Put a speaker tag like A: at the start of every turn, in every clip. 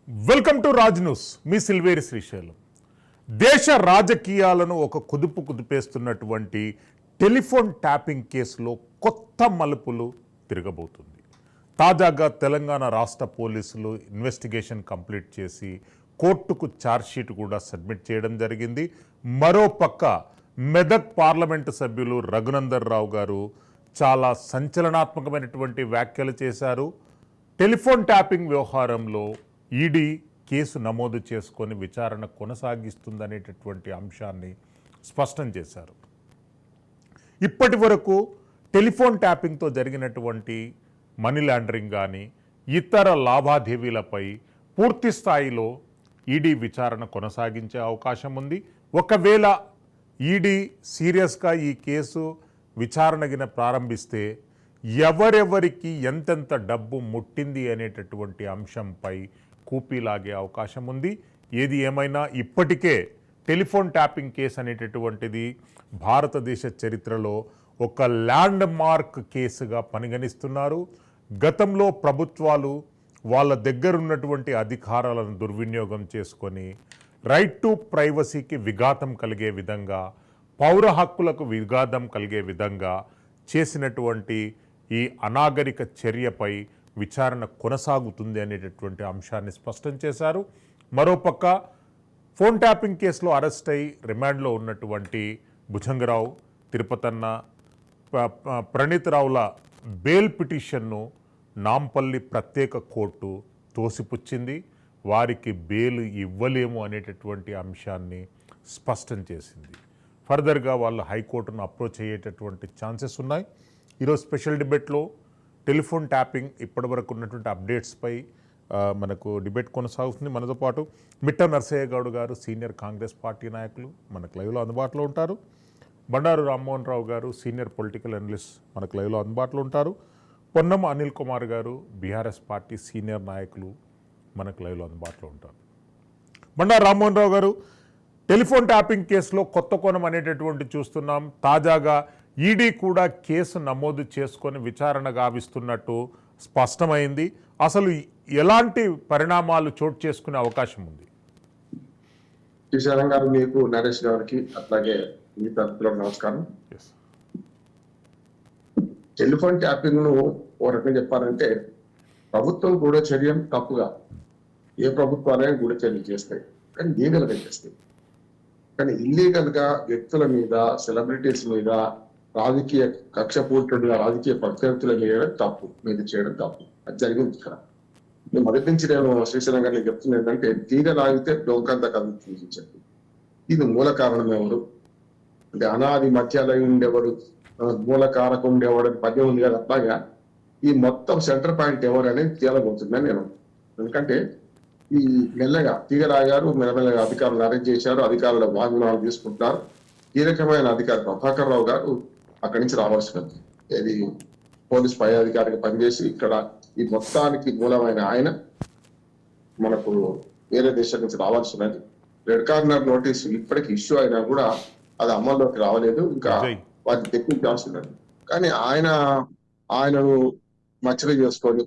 A: Welcome to Raj news. మీ సిల్వేరి శ్రీశైలం. దేశ రాజకీయాలను ఒక కుదుపు కుదిపేస్తున్నటువంటి టెలిఫోన్ ట్యాపింగ్ కేసులో కొత్త మలుపులు తిరగబోతుంది. తాజాగా తెలంగాణ రాష్ట్ర పోలీసులు ఇన్వెస్టిగేషన్ కంప్లీట్ చేసి కోర్టుకు ఛార్జ్షీట్ కూడా సబ్మిట్ చేయడం జరిగింది. మరోపక్క మెదక్ పార్లమెంటు సభ్యులు రఘునందన్ రావు గారు చాలా సంచలనాత్మకమైనటువంటి వ్యాఖ్యలు చేశారు. టెలిఫోన్ ట్యాపింగ్ వ్యవహారంలో ఈడీ కేసు నమోదు చేసుకొని విచారణ కొనసాగిస్తుందనేటటువంటి అంశాన్ని స్పష్టం చేశారు. ఇప్పటి వరకు టెలిఫోన్ ట్యాపింగ్తో జరిగినటువంటి మనీ లాండరింగ్ కానీ ఇతర లావాదేవీలపై పూర్తి స్థాయిలో ఈడీ విచారణ కొనసాగించే అవకాశం ఉంది. ఒకవేళ ఈడీ సీరియస్గా ఈ కేసు విచారణగిన ప్రారంభిస్తే ఎవరెవరికి ఎంతెంత డబ్బు ముట్టింది అనేటటువంటి అంశంపై కూపీలాగే అవకాశం ఉంది. ఏది ఏమైనా ఇప్పటికే టెలిఫోన్ ట్యాపింగ్ కేసు అనేటటువంటిది భారతదేశ చరిత్రలో ఒక ల్యాండ్ మార్క్ కేసుగా పరిగణిస్తున్నారు. గతంలో ప్రభుత్వాలు వాళ్ళ దగ్గర ఉన్నటువంటి అధికారాలను దుర్వినియోగం చేసుకొని రైట్ టు ప్రైవసీకి విఘాతం కలిగే విధంగా, పౌర హక్కులకు విఘాతం కలిగే విధంగా చేసినటువంటి ఈ అనాగరిక చర్యపై విచారణ కొనసాగుతుంది అనేటటువంటి అంశాన్ని స్పష్టం చేశారు. మరోపక్క ఫోన్ ట్యాపింగ్ కేసులో అరెస్ట్ అయి రిమాండ్లో ఉన్నటువంటి భుజంగరావు, తిరుపతన్న, ప్రణీత్ రావుల బెయిల్ పిటిషన్ను నాంపల్లి ప్రత్యేక కోర్టు తోసిపుచ్చింది. వారికి బెయిల్ ఇవ్వలేము అనేటటువంటి అంశాన్ని స్పష్టం చేసింది. ఫర్దర్గా వాళ్ళు హైకోర్టును అప్రోచ్ అయ్యేటటువంటి ఛాన్సెస్ ఉన్నాయి. ఈరోజు స్పెషల్ డిబేట్లో టెలిఫోన్ ట్యాపింగ్ ఇప్పటివరకు ఉన్నటువంటి అప్డేట్స్పై మనకు డిబేట్ కొనసాగుతుంది. మనతో పాటు మిట్ట నరసయ్య గౌడ్ గారు, సీనియర్ కాంగ్రెస్ పార్టీ నాయకులు, మనకు లైవ్లో అందుబాటులో ఉంటారు. బండారు రామ్మోహన్ రావు గారు, సీనియర్ పొలిటికల్ అనలిస్ట్, మనకు లైవ్లో అందుబాటులో ఉంటారు. పొన్నం అనిల్ కుమార్ గారు, బీఆర్ఎస్ పార్టీ సీనియర్ నాయకులు, మనకు లైవ్లో అందుబాటులో ఉంటారు. బండారు రామ్మోహన్ రావు గారు, టెలిఫోన్ ట్యాపింగ్ కేసులో కొత్త కోణం అనేటటువంటి చూస్తున్నాం. తాజాగా ఈడీ కూడా కేసు నమోదు చేసుకొని విచారణ గావిస్తున్నట్టు స్పష్టమైంది. అసలు ఎలాంటి పరిణామాలు చోటు చేసుకునే అవకాశం ఉంది?
B: శ్రీశైలం గారు, మీకు, నరేష్ గారికి, అట్లాగే మీ తరఫులో నమస్కారం. టెలిఫోన్ ట్యాపింగ్ ను ఓ రకంగా చెప్పాలంటే ప్రభుత్వం గూఢచర్యం తప్పుగా, ఏ ప్రభుత్వాలైనా గూఢచర్యలు చేస్తాయి, కానీ లీగల్ గా చేస్తాయి. కానీ ఇల్లీగల్ గా వ్యక్తుల మీద, సెలబ్రిటీస్ మీద, రాజకీయ కక్షపూర్తుడుగా రాజకీయ ప్రత్యర్థుల మీద తప్పు, మీద చేయడం తప్పు. అది జరిగింది ఇక్కడ. నేను మొదటి నుంచి నేను శ్రీశైలం గారిని చెప్తున్నా ఏంటంటే, తీగ లాగితే డొంకంత కదులుతుంది చెప్పి. ఇది మూల కారణం ఎవరు అంటే, అనాది మధ్యాలయం ఉండేవాడు, మూల కారకం ఉండేవాడు పద్యం ఉంది కదా, అట్లాగా ఈ మొత్తం సెంటర్ పాయింట్ ఎవరు అనేది తేలబోతున్నాను నేను. ఎందుకంటే ఈ మెల్లగా తీగరాగారు, మెల్లమెల్లగా అధికారులు అరెస్ట్ చేశారు, అధికారుల వాగ్దానాలు తీసుకుంటున్నారు. కీలకమైన అధికారి ప్రభాకర్ రావు గారు అక్కడి నుంచి రావాల్సినది, ఇది పోలీస్ పై అధికారిగా పనిచేసి ఇక్కడ ఈ మొత్తానికి మూలమైన ఆయన మనకు వేరే దేశం నుంచి రావాల్సినది. రెడ్ కార్నర్ నోటీసు ఇప్పటికి ఇష్యూ అయినా కూడా అది అమల్లోకి రావలేదు, ఇంకా వాటిని తెప్పించాల్సినది. కానీ ఆయనను మచ్చలు చేసుకొని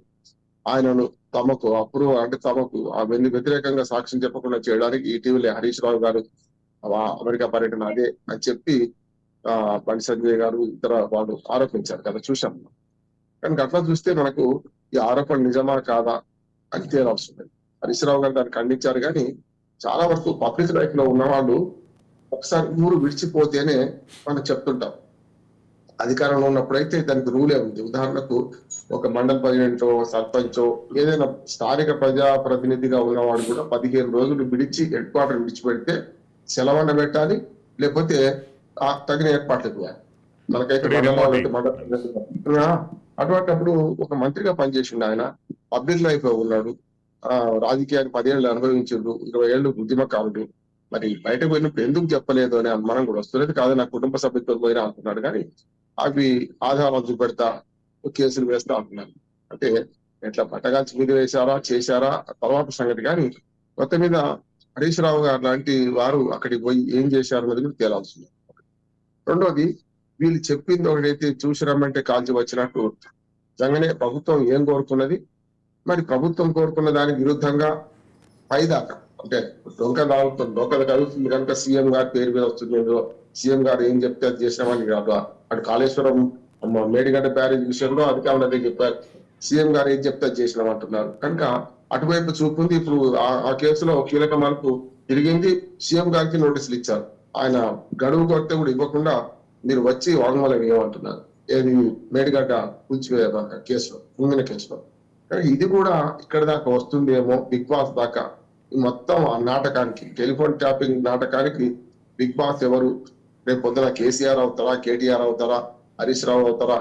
B: ఆయనను తమకు అప్రూవ్ అంటే తమకు వ్యతిరేకంగా సాక్ష్యం చెప్పకుండా చేయడానికి ఇటీవలే హరీష్ రావు గారు అమెరికా పర్యటన అదే అని చెప్పి బండి సంజయ్ గారు ఇతర వాళ్ళు ఆరోపించారు కదా, చూసాం. కానీ అట్లా చూస్తే మనకు ఈ ఆరోపణ నిజమా కాదా అని తేలాల్సింది. హరీష్ రావు గారు దాన్ని ఖండించారు. కానీ చాలా వరకు పబ్లిక్ లైఫ్ లో ఉన్న వాళ్ళు ఒకసారి ఊరు విడిచిపోతేనే మనం చెప్తుంటాం. అధికారంలో ఉన్నప్పుడైతే దానికి రూలే ఉంది. ఉదాహరణకు ఒక మండల ప్రెసిడెంటో, సర్పంచో, ఏదైనా స్థానిక ప్రజాప్రతినిధిగా ఉన్నవాడు కూడా 15 రోజులు విడిచి హెడ్ క్వార్టర్ విడిచిపెడితే సెలవండ పెట్టాలి, లేకపోతే తగిన ఏర్పాట్లు ఇవ్వాలి. మనకైతే అటువంటిప్పుడు ఒక మంత్రిగా పనిచేసిండు ఆయన, పబ్లిక్ లైఫ్ లో ఉన్నాడు, రాజకీయాన్ని 10 ఏళ్ళు అనుభవించిండు, 20 ఏళ్ళు ఉద్యమకారుడు. మరి బయటకు పోయినప్పుడు ఎందుకు చెప్పలేదు అనే అనుమానం కూడా వస్తున్నది. కాదు నా కుటుంబ సభ్యులతో పోయినా అంటున్నాడు, కానీ అవి ఆధారాలు చూపెడతా కేసులు వేస్తా అంటున్నారు. అంటే ఎట్లా పట్టగాల్చి మీద వేశారా, చేశారా తర్వాత సంగతి. కానీ మొత్తం మీద హరీష్ రావు గారు లాంటి వారు అక్కడికి పోయి ఏం చేశారు అనేది కూడా తేలాల్సింది. రెండోది, వీళ్ళు చెప్పింది ఒకటైతే చూసి రమ్మంటే కాల్చి వచ్చినట్టు నిజంగానే ప్రభుత్వం ఏం కోరుతున్నది, మరి ప్రభుత్వం కోరుకున్న దానికి విరుద్ధంగా పైదాకా అంటే డొంక కలుగుతుంది కనుక సీఎం గారి పేరు మీద వస్తుంది, సీఎం గారు ఏం చెప్తే అది చేసినామని కాదు. అటు కాళేశ్వరం మేడిగడ్డ బ్యారేజ్ విషయంలో అధికారులు అదే చెప్పారు, సీఎం గారు ఏం చెప్తే అది చేసినామంటున్నారు కనుక అటువైపు చూపుంది. ఇప్పుడు ఆ కేసులో కీలక మార్పు తిరిగింది, సీఎం గారికి నోటీసులు ఇచ్చారు. ఆయన గడువు కొడితే కూడా ఇవ్వకుండా మీరు వచ్చి వాంగ్మూలం ఏమంటున్నారు, ఏది మేడిగడ్డ కూల్చివే కేసులో, ముంగిన కేసులో. కానీ ఇది కూడా ఇక్కడ దాకా వస్తుందేమో, బిగ్ బాస్ దాకా. ఈ మొత్తం ఆ నాటకానికి, టెలిఫోన్ ట్యాపింగ్ నాటకానికి బిగ్ బాస్ ఎవరు, రేపు పొద్దున కేసీఆర్ అవుతారా, కేటీఆర్ అవుతారా, హరీష్ రావు అవుతారా?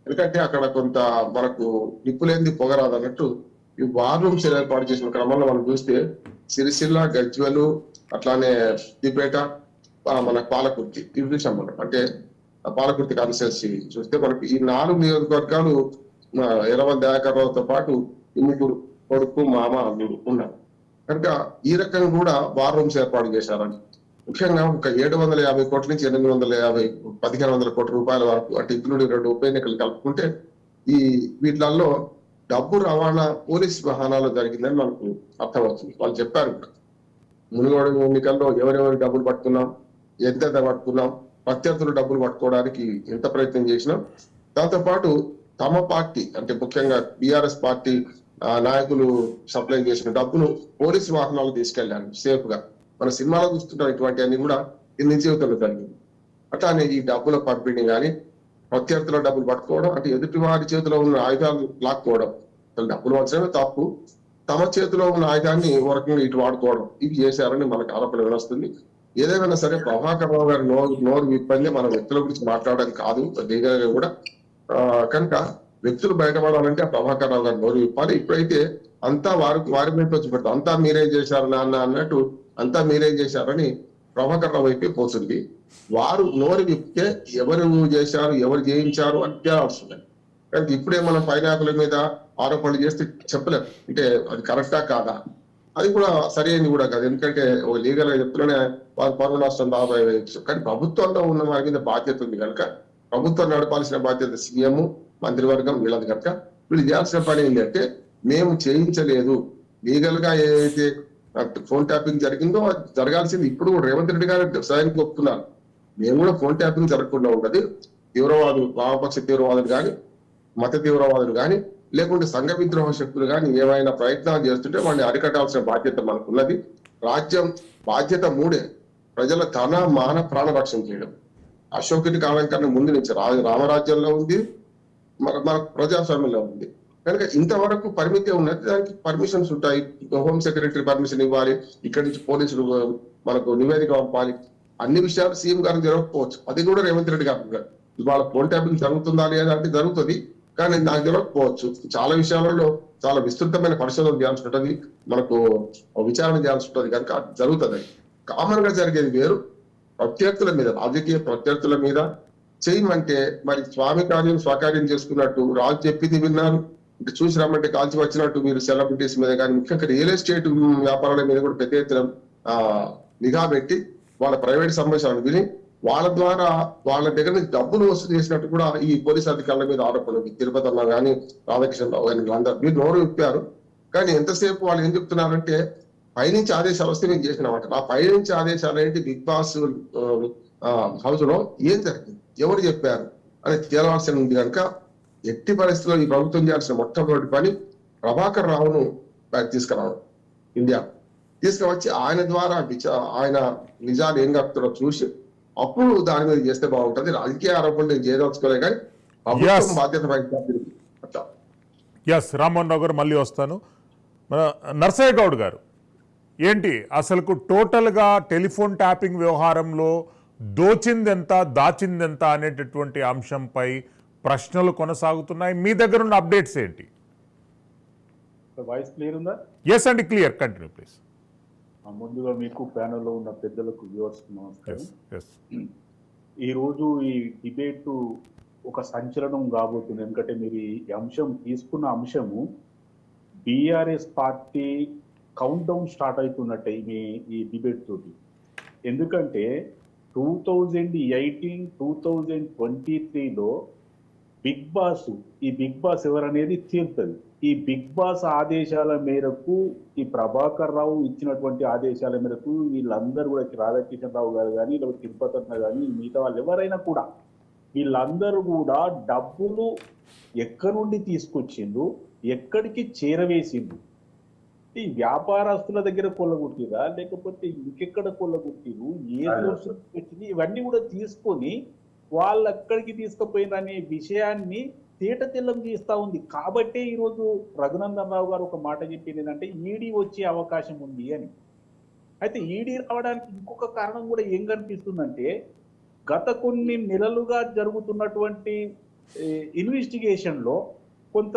B: ఎందుకంటే అక్కడ కొంత మనకు నిప్పులేంది పొగరాదు అన్నట్టు ఈ వార్ రూమ్స్ ఏర్పాటు చేసిన క్రమంలో మనం చూస్తే సిరిసిల్ల, గజ్వెలు, అట్లానే సిద్దిపేట, మన పాలకుర్తి ఇవి చూసాం మనం. అంటే పాలకుర్తి కాన్స్టిట్యున్సీ చూస్తే మనకి ఈ 4 నియోజకవర్గాలు ఎర్రవల్ దయాకర్ రావుతో పాటు ఈ ముగ్గురు కొడుకు, మామ, అల్లుడు ఉన్నారు కనుక ఈ రకంగా కూడా వార్ రూమ్స్ ఏర్పాటు చేశారని. ముఖ్యంగా ఒక 750 కోట్ల నుంచి 1500 కోట్ల రూపాయల వరకు, అంటే ఇంక్లూడింగ్ 2 ఉప ఎన్నికలు కలుపుకుంటే ఈ వీటిలలో డబ్బు రవాణా పోలీస్ వాహనాలు జరిగిందని మనకు అర్థమవుతుంది. వాళ్ళు చెప్పారు కూడా, మునుగోడు ఎన్నికల్లో ఎవరెవరి డబ్బులు పట్టుకున్నాం, ఎంత పట్టుకున్నాం, ప్రత్యర్థులు డబ్బులు పట్టుకోవడానికి ఎంత ప్రయత్నం చేసినాం, దాంతోపాటు తమ పార్టీ అంటే ముఖ్యంగా బీఆర్ఎస్ పార్టీ నాయకులు సప్లై చేసిన డబ్బును పోలీసు వాహనాలు తీసుకెళ్లారు సేఫ్ గా. మన సినిమాలో చూస్తుంటాం ఇటువంటి అన్ని కూడా ఈ నిజ జీవితంలో జరిగింది. అట్లానే ఈ డబ్బుల పంపిణీ కానీ, ప్రత్యర్థుల డబ్బులు పట్టుకోవడం, అంటే ఎదుటి వారి చేతిలో ఉన్న ఆయుధాలు లాక్కోవడం, అసలు డబ్బులు వచ్చడమే తప్పు, తమ చేతిలో ఉన్న ఆయుధాన్ని ఓ రకంగా ఇటు వాడుకోవడం, ఇవి చేశారని మనకు ఆరోపణ వినొస్తుంది. ఏదేమైనా సరే ప్రభాకర్ రావు గారి నోరు విప్పంది మన వ్యక్తుల గురించి మాట్లాడడం కాదు లీగల్ గా కూడా. కనుక వ్యక్తులు బయటపడాలంటే ఆ ప్రభాకర్ రావు గారు నోరు విప్పాలి. ఇప్పుడైతే అంతా వారి మీద వచ్చి పెడతాం, అంతా మీరే చేశారు నాన్న అన్నట్టు, అంతా మీరే చేశారని ప్రభాకర్ రావు వైపే పోతుంది. వారు నోరు విప్పితే ఎవరు చేశారు, ఎవరు చేయించారు అంటే వస్తుంది. కానీ ఇప్పుడే మనం పైనాకుల మీద ఆరోపణలు చేస్తే చెప్పలేం, అంటే అది కరెక్టా కాదా, అది కూడా సరైనది కూడా కాదు. ఎందుకంటే ఒక లీగల్ గా చెప్తూనే వారు పరువు నష్టం దాబా వేయచ్చు. కానీ ప్రభుత్వంలో ఉన్న వారి మీద బాధ్యత ఉంది కనుక, ప్రభుత్వం నడపాల్సిన బాధ్యత సీఎం, మంత్రివర్గం వీళ్ళది కనుక వీళ్ళు చేయాల్సిన పని ఏంటంటే, మేము చేయించలేదు, లీగల్ గా ఏదైతే ఫోన్ ట్యాపింగ్ జరిగిందో అది జరగాల్సింది. ఇప్పుడు రేవంత్ రెడ్డి గారు స్వయానికి ఒప్పుకున్నారు, మేము కూడా ఫోన్ ట్యాపింగ్ జరగకుండా ఉండదు, తీవ్రవాదులు, వామపక్ష తీవ్రవాదులు కానీ, మత తీవ్రవాదులు కానీ, లేకుంటే సంఘ విద్రోహ శక్తులు కానీ ఏమైనా ప్రయత్నాలు చేస్తుంటే వాడిని అరికట్టాల్సిన బాధ్యత మనకున్నది. రాజ్యం బాధ్యత 3: ప్రజల తన మాన ప్రాణ రక్షణ చేయడం. అశోకుని కాలం కన్నా ముందు నుంచి రామరాజ్యంలో ఉంది, మన ప్రజాస్వామ్యంలో ఉంది కనుక ఇంతవరకు పరిమితి ఉన్నది. దానికి పర్మిషన్స్ ఉంటాయి, హోమ్ సెక్రటరీ పర్మిషన్ ఇవ్వాలి, ఇక్కడి నుంచి పోలీసులు మనకు నివేదిక పంపాలి. అన్ని విషయాలు సీఎం గారికి జరగకపోవచ్చు, అది కూడా రేవంత్ రెడ్డి గారు. ఇవాళ ఫోన్ ట్యాపింగ్ జరుగుతుందా లేదా అంటే జరుగుతుంది, కానీ నాకు తెలియకపోవచ్చు. చాలా విషయాలలో చాలా విస్తృతమైన పరిశోధన చేయాల్సి ఉంటుంది, మనకు విచారణ చేయాల్సి ఉంటుంది కనుక జరుగుతుంది. కామన్ గా జరిగేది వేరు, ప్రత్యర్థుల మీద, రాజకీయ ప్రత్యర్థుల మీద చేయమంటే మరి స్వామి కార్యం స్వకార్యం చేసుకున్నట్టు రాజు చెప్పింది విన్నారు, ఇంకా చూసి రమ్మంటే కాల్చి వచ్చినట్టు మీరు సెలబ్రిటీస్ మీద కానీ, ముఖ్యంగా రియల్ ఎస్టేట్ వ్యాపారాల మీద కూడా పెద్ద ఎత్తున నిఘా పెట్టి వాళ్ళ ప్రైవేట్ సంబంధాలను విని వాళ్ళ ద్వారా వాళ్ళ దగ్గర నుంచి డబ్బులు వసూలు చేసినట్టు కూడా ఈ పోలీస్ అధికారుల మీద ఆరోపణలు. తిరుపతి అన్న కానీ, రాధాకృష్ణరావు కానీ, వీళ్ళందరూ మీరు నోరు విప్పారు. కానీ ఎంతసేపు వాళ్ళు ఏం చెప్తున్నారంటే, పైనుంచి ఆదేశాలు వస్తే మేము చేసినామంట. ఆ పైనుంచి ఆదేశాలు ఏంటి, బిగ్ బాస్ హౌస్ లో ఏం జరిగింది, ఎవరు చెప్పారు అని తేలవలసి ఉంది కనుక ఎట్టి పరిస్థితుల్లో ఈ ప్రభుత్వం చేయాల్సిన మొట్టమొదటి పని ప్రభాకర్ రావును తీసుకురావడం, ఇండియా తీసుకువచ్చి ఆయన ద్వారా ఆయన నిజాలు ఏం కలుపుతారో చూసి అప్పుడు దాని మీద చేస్తే బాగుంటది. రాజకీయ ఆరోపణలు నేను చేయదలుచుకోలే, కానీ ప్రభుత్వం బాధ్యత వహించాలి.
A: ఎస్ రామ్మోహన్ రావు గారు, మళ్ళీ వస్తాను. నర్సయ్య గౌడ్ గారు, ఏంటి అసలుకు టోటల్గా టెలిఫోన్ ట్యాపింగ్ వ్యవహారంలో దోచిందెంత దాచిందెంత అనేటటువంటి అంశంపై ప్రశ్నలు కొనసాగుతున్నాయి. మీ దగ్గర ఉన్న అప్డేట్స్ ఏంటి?
C: వాయిస్ క్లియర్ ఉందా?
A: ఎస్ అండి, క్లియర్, కంటిన్యూ ప్లీజ్.
C: ముందుగా మీకు ప్యానెల్లో ఉన్న పెద్దలకు వ్యూవర్స్ నమస్కారం. ఈరోజు ఈ డిబేట్ ఒక సంచలనం కాబోతుంది. ఎందుకంటే మీరు ఈ అంశం తీసుకున్న అంశము BRS party count down start అవుతున్నట్టే ఈ డిబేట్ తోటి. ఎందుకంటే 2018, 2023లో బిగ్ బాస్ ఎవరనేది తేలుతుంది. ఈ బిగ్ బాస్ ఆదేశాల మేరకు, ఈ ప్రభాకర్ రావు ఇచ్చినటువంటి ఆదేశాల మేరకు వీళ్ళందరూ కూడా రాధాకిషన్ రావు గారు కానీ, లేకపోతే తిరుపతి అన్న కానీ, మిగతా వాళ్ళు ఎవరైనా కూడా వీళ్ళందరూ కూడా డబ్బులు ఎక్కడి నుండి తీసుకొచ్చిండ్రు, ఎక్కడికి చేరవేసిండ్రు? ఈ వ్యాపారస్తుల దగ్గర కొల్లగొట్టిరా, లేకపోతే ఇంకెక్కడ కొల్లగొట్టిరు, ఏ సోర్స్ వచ్చింది, ఇవన్నీ కూడా తీసుకొని వాళ్ళు ఎక్కడికి తీసుకుపోయిన అనే విషయాన్ని తేట తెల్లం చేస్తా ఉంది. కాబట్టే ఈరోజు రఘునందన్ రావు గారు ఒక మాట చెప్పింది ఏంటంటే ఈడీ వచ్చే అవకాశం ఉంది అని. అయితే ఈడీ రావడానికి ఇంకొక కారణం కూడా ఏం కనిపిస్తుందంటే, గత కొన్ని నెలలుగా జరుగుతున్నటువంటి ఇన్వెస్టిగేషన్ లో కొంత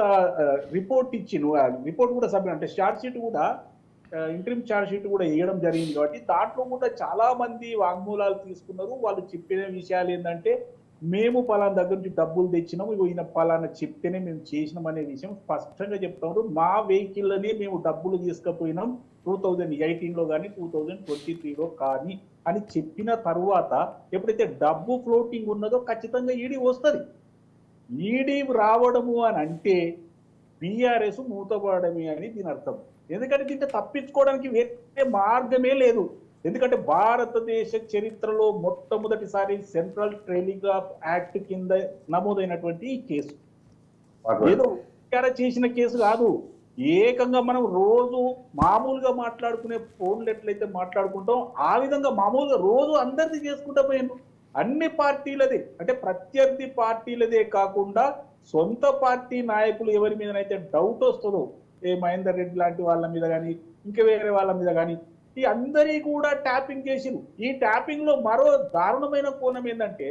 C: రిపోర్ట్ ఇచ్చిన రిపోర్ట్ కూడా సబ్మిట్ అంటే ఛార్జ్ షీట్ కూడా ఇంటరిమ్ ఛార్జ్ షీట్ కూడా వేయడం జరిగింది. కాబట్టి దాంట్లో కూడా చాలా మంది వాంగ్మూలాలు తీసుకున్నారు. వాళ్ళు చెప్పిన విషయాలు ఏంటంటే, మేము పలానా దగ్గర నుంచి డబ్బులు తెచ్చినాము, ఈయన పలానా చెప్తేనే మేము చేసినాం అనే విషయం స్పష్టంగా చెప్తాము. మా వెహికల్లోనే మేము డబ్బులు తీసుకుపోయినాం 2018లో కానీ 2023లో కానీ అని చెప్పిన తర్వాత ఎప్పుడైతే డబ్బు ఫ్లోటింగ్ ఉన్నదో ఖచ్చితంగా ఈడీ వస్తుంది. ఈడీ రావడము అని అంటే బీఆర్ఎస్ మూతపడమే అని దీని అర్థం. ఎందుకంటే దీంట్లో తప్పించుకోవడానికి వేరే మార్గమే లేదు. ఎందుకంటే భారతదేశ చరిత్రలో మొట్టమొదటిసారి సెంట్రల్ టెలిగ్రాఫ్ యాక్ట్ కింద నమోదైనటువంటి ఈ కేసు ఏదో చేసిన కేసు కాదు. ఏకంగా మనం రోజు మామూలుగా మాట్లాడుకునే ఫోన్లు ఎట్లయితే మాట్లాడుకుంటాం ఆ విధంగా మామూలుగా రోజు అందరిది చేసుకుంటా పోయాను. అన్ని పార్టీలదే, అంటే ప్రత్యర్థి పార్టీలదే కాకుండా సొంత పార్టీ నాయకులు ఎవరి మీదనైతే డౌట్ వస్తుందో, ఏ మహేందర్ రెడ్డి లాంటి వాళ్ళ మీద కానీ ఇంకా వేరే వాళ్ళ మీద కానీ, ఈ అందరి కూడా ట్యాపింగ్ చేసిరు. ఈ ట్యాపింగ్ లో మరో దారుణమైన కోణం ఏంటంటే,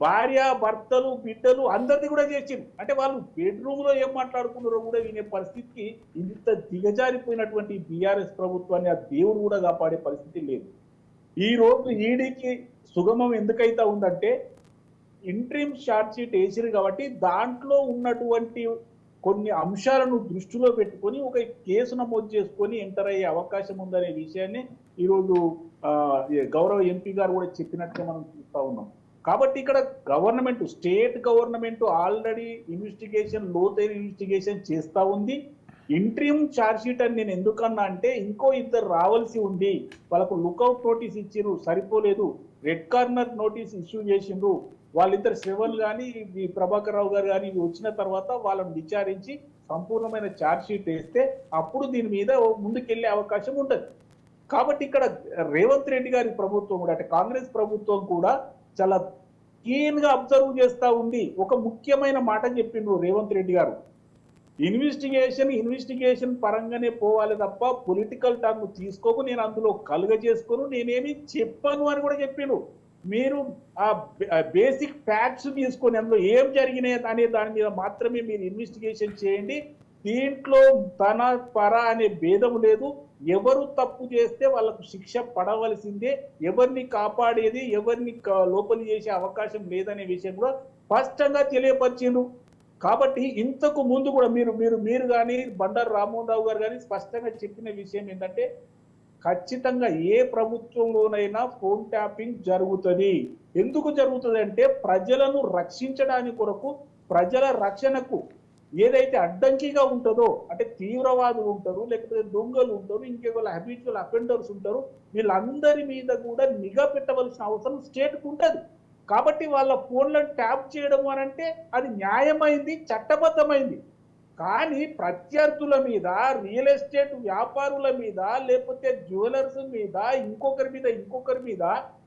C: భార్య భర్తలు బిడ్డలు అందరిది కూడా చేసిండు. అంటే వాళ్ళు బెడ్రూమ్ లో ఏం మాట్లాడుకున్నారో కూడా వినే పరిస్థితికి ఇంత దిగజారిపోయినటువంటి బీఆర్ఎస్ ప్రభుత్వాన్ని ఆ దేవుడు కూడా కాపాడే పరిస్థితి లేదు. ఈ రోజు ఈడీకి సుగమం ఎందుకైతే ఉందంటే, ఇంట్రీమ్ ఛార్జ్ షీట్ వేసిరు కాబట్టి దాంట్లో ఉన్నటువంటి కొన్ని అంశాలను దృష్టిలో పెట్టుకొని ఒక కేసు నమోదు చేసుకొని ఎంటర్ అయ్యే అవకాశం ఉందనే విషయాన్ని ఈరోజు గౌరవ ఎంపీ గారు కూడా చెప్పినట్టుగా మనం చూస్తా ఉన్నాం. కాబట్టి ఇక్కడ గవర్నమెంట్, స్టేట్ గవర్నమెంట్ ఆల్రెడీ లోతైన ఇన్వెస్టిగేషన్ చేస్తా ఉంది. ఇంట్రీమ్ ఛార్జ్ షీట్ అని నేను ఎందుకన్నా అంటే, ఇంకో ఇద్దరు రావాల్సి ఉంది, వాళ్ళకు లుకౌట్ నోటీస్ ఇచ్చిర్రు, సరిపోలేదు, రెడ్ కార్నర్ నోటీస్ ఇష్యూ చేసిండ్రు. వాళ్ళిద్దరు శ్రవణ్ కానీ ఈ ప్రభాకర్ రావు గారు కానీ వచ్చిన తర్వాత వాళ్ళని విచారించి సంపూర్ణమైన ఛార్జ్ షీట్ వేస్తే అప్పుడు దీని మీద ముందుకెళ్లే అవకాశం ఉంటుంది. కాబట్టి ఇక్కడ రేవంత్ రెడ్డి గారి ప్రభుత్వం కూడా, అంటే కాంగ్రెస్ ప్రభుత్వం కూడా చాలా కీన్ గా అబ్జర్వ్ చేస్తా ఉంది. ఒక ముఖ్యమైన మాట చెప్పిండ్రు రేవంత్ రెడ్డి గారు, ఇన్వెస్టిగేషన్ పరంగానే పోవాలి తప్ప పొలిటికల్ టర్మ్ తీసుకోకు, నేను అందులో కలుగ చేసుకోను, నేనేమి చెప్పను అని కూడా చెప్పిండు. మీరు ఆ బేసిక్ ఫ్యాక్ట్స్ తీసుకొని అందులో ఏం జరిగినాయి అనే దాని మీద మాత్రమే మీరు ఇన్వెస్టిగేషన్ చేయండి. దీంట్లో తన పర అనే భేదం లేదు. ఎవరు తప్పు చేస్తే వాళ్ళకు శిక్ష పడవలసిందే. ఎవరిని కాపాడేది, ఎవరిని లోపలి చేసే అవకాశం లేదనే విషయం కూడా స్పష్టంగా తెలియపరిచిండ్రు. కాబట్టి ఇంతకు ముందు కూడా మీరు కానీ బండారు రామ్మోహన్ రావు గారు కానీ స్పష్టంగా చెప్పిన విషయం ఏంటంటే, ఖచ్చితంగా ఏ ప్రభుత్వంలోనైనా ఫోన్ ట్యాపింగ్ జరుగుతుంది. ఎందుకు జరుగుతుంది అంటే, ప్రజలను రక్షించడానికి కొరకు, ప్రజల రక్షణకు ఏదైతే అడ్డంకిగా ఉంటుందో, అంటే తీవ్రవాదులు ఉంటారు, లేకపోతే దొంగలు ఉంటారు, ఇంకేవాళ్ళ హ్యాబిచువల్ అఫెండర్స్ ఉంటారు, వీళ్ళందరి మీద కూడా నిఘా పెట్టవలసిన అవసరం స్టేట్కు ఉంటుంది. కాబట్టి వాళ్ళ ఫోన్లను ట్యాప్ చేయడం అని అంటే అది న్యాయమైంది, చట్టబద్ధమైంది. కానీ ప్రత్యర్థుల మీద, రియల్ ఎస్టేట్ వ్యాపారుల మీద, లేకపోతే జ్యువెలర్స్ మీద, ఇంకొకరి మీద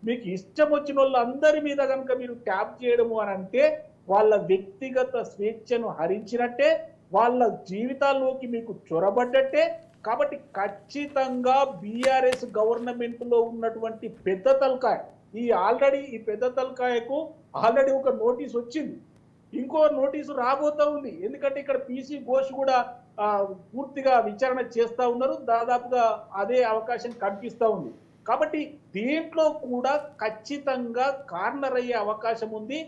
C: మీకు ఇష్టం వచ్చిన వాళ్ళందరి మీద కనుక మీరు ట్యాప్ చేయడము అని అంటే వాళ్ళ వ్యక్తిగత స్వేచ్ఛను హరించినట్టే, వాళ్ళ జీవితాల్లోకి మీకు చొరబడ్డట్టే. కాబట్టి ఖచ్చితంగా బీఆర్ఎస్ గవర్నమెంట్ లో ఉన్నటువంటి పెద్ద తలకాయ, ఈ పెద్ద తలకాయకు ఆల్రెడీ ఒక నోటీస్ వచ్చింది, ఇంకో నోటీసు రాబోతా ఉంది. ఎందుకంటే ఇక్కడ పీసీ ఘోష్ కూడా పూర్తిగా విచారణ చేస్తా ఉన్నారు. దాదాపుగా అదే అవకాశం కనిపిస్తా ఉంది. కాబట్టి దీంట్లో కూడా ఖచ్చితంగా కార్నర్ అయ్యే అవకాశం ఉంది.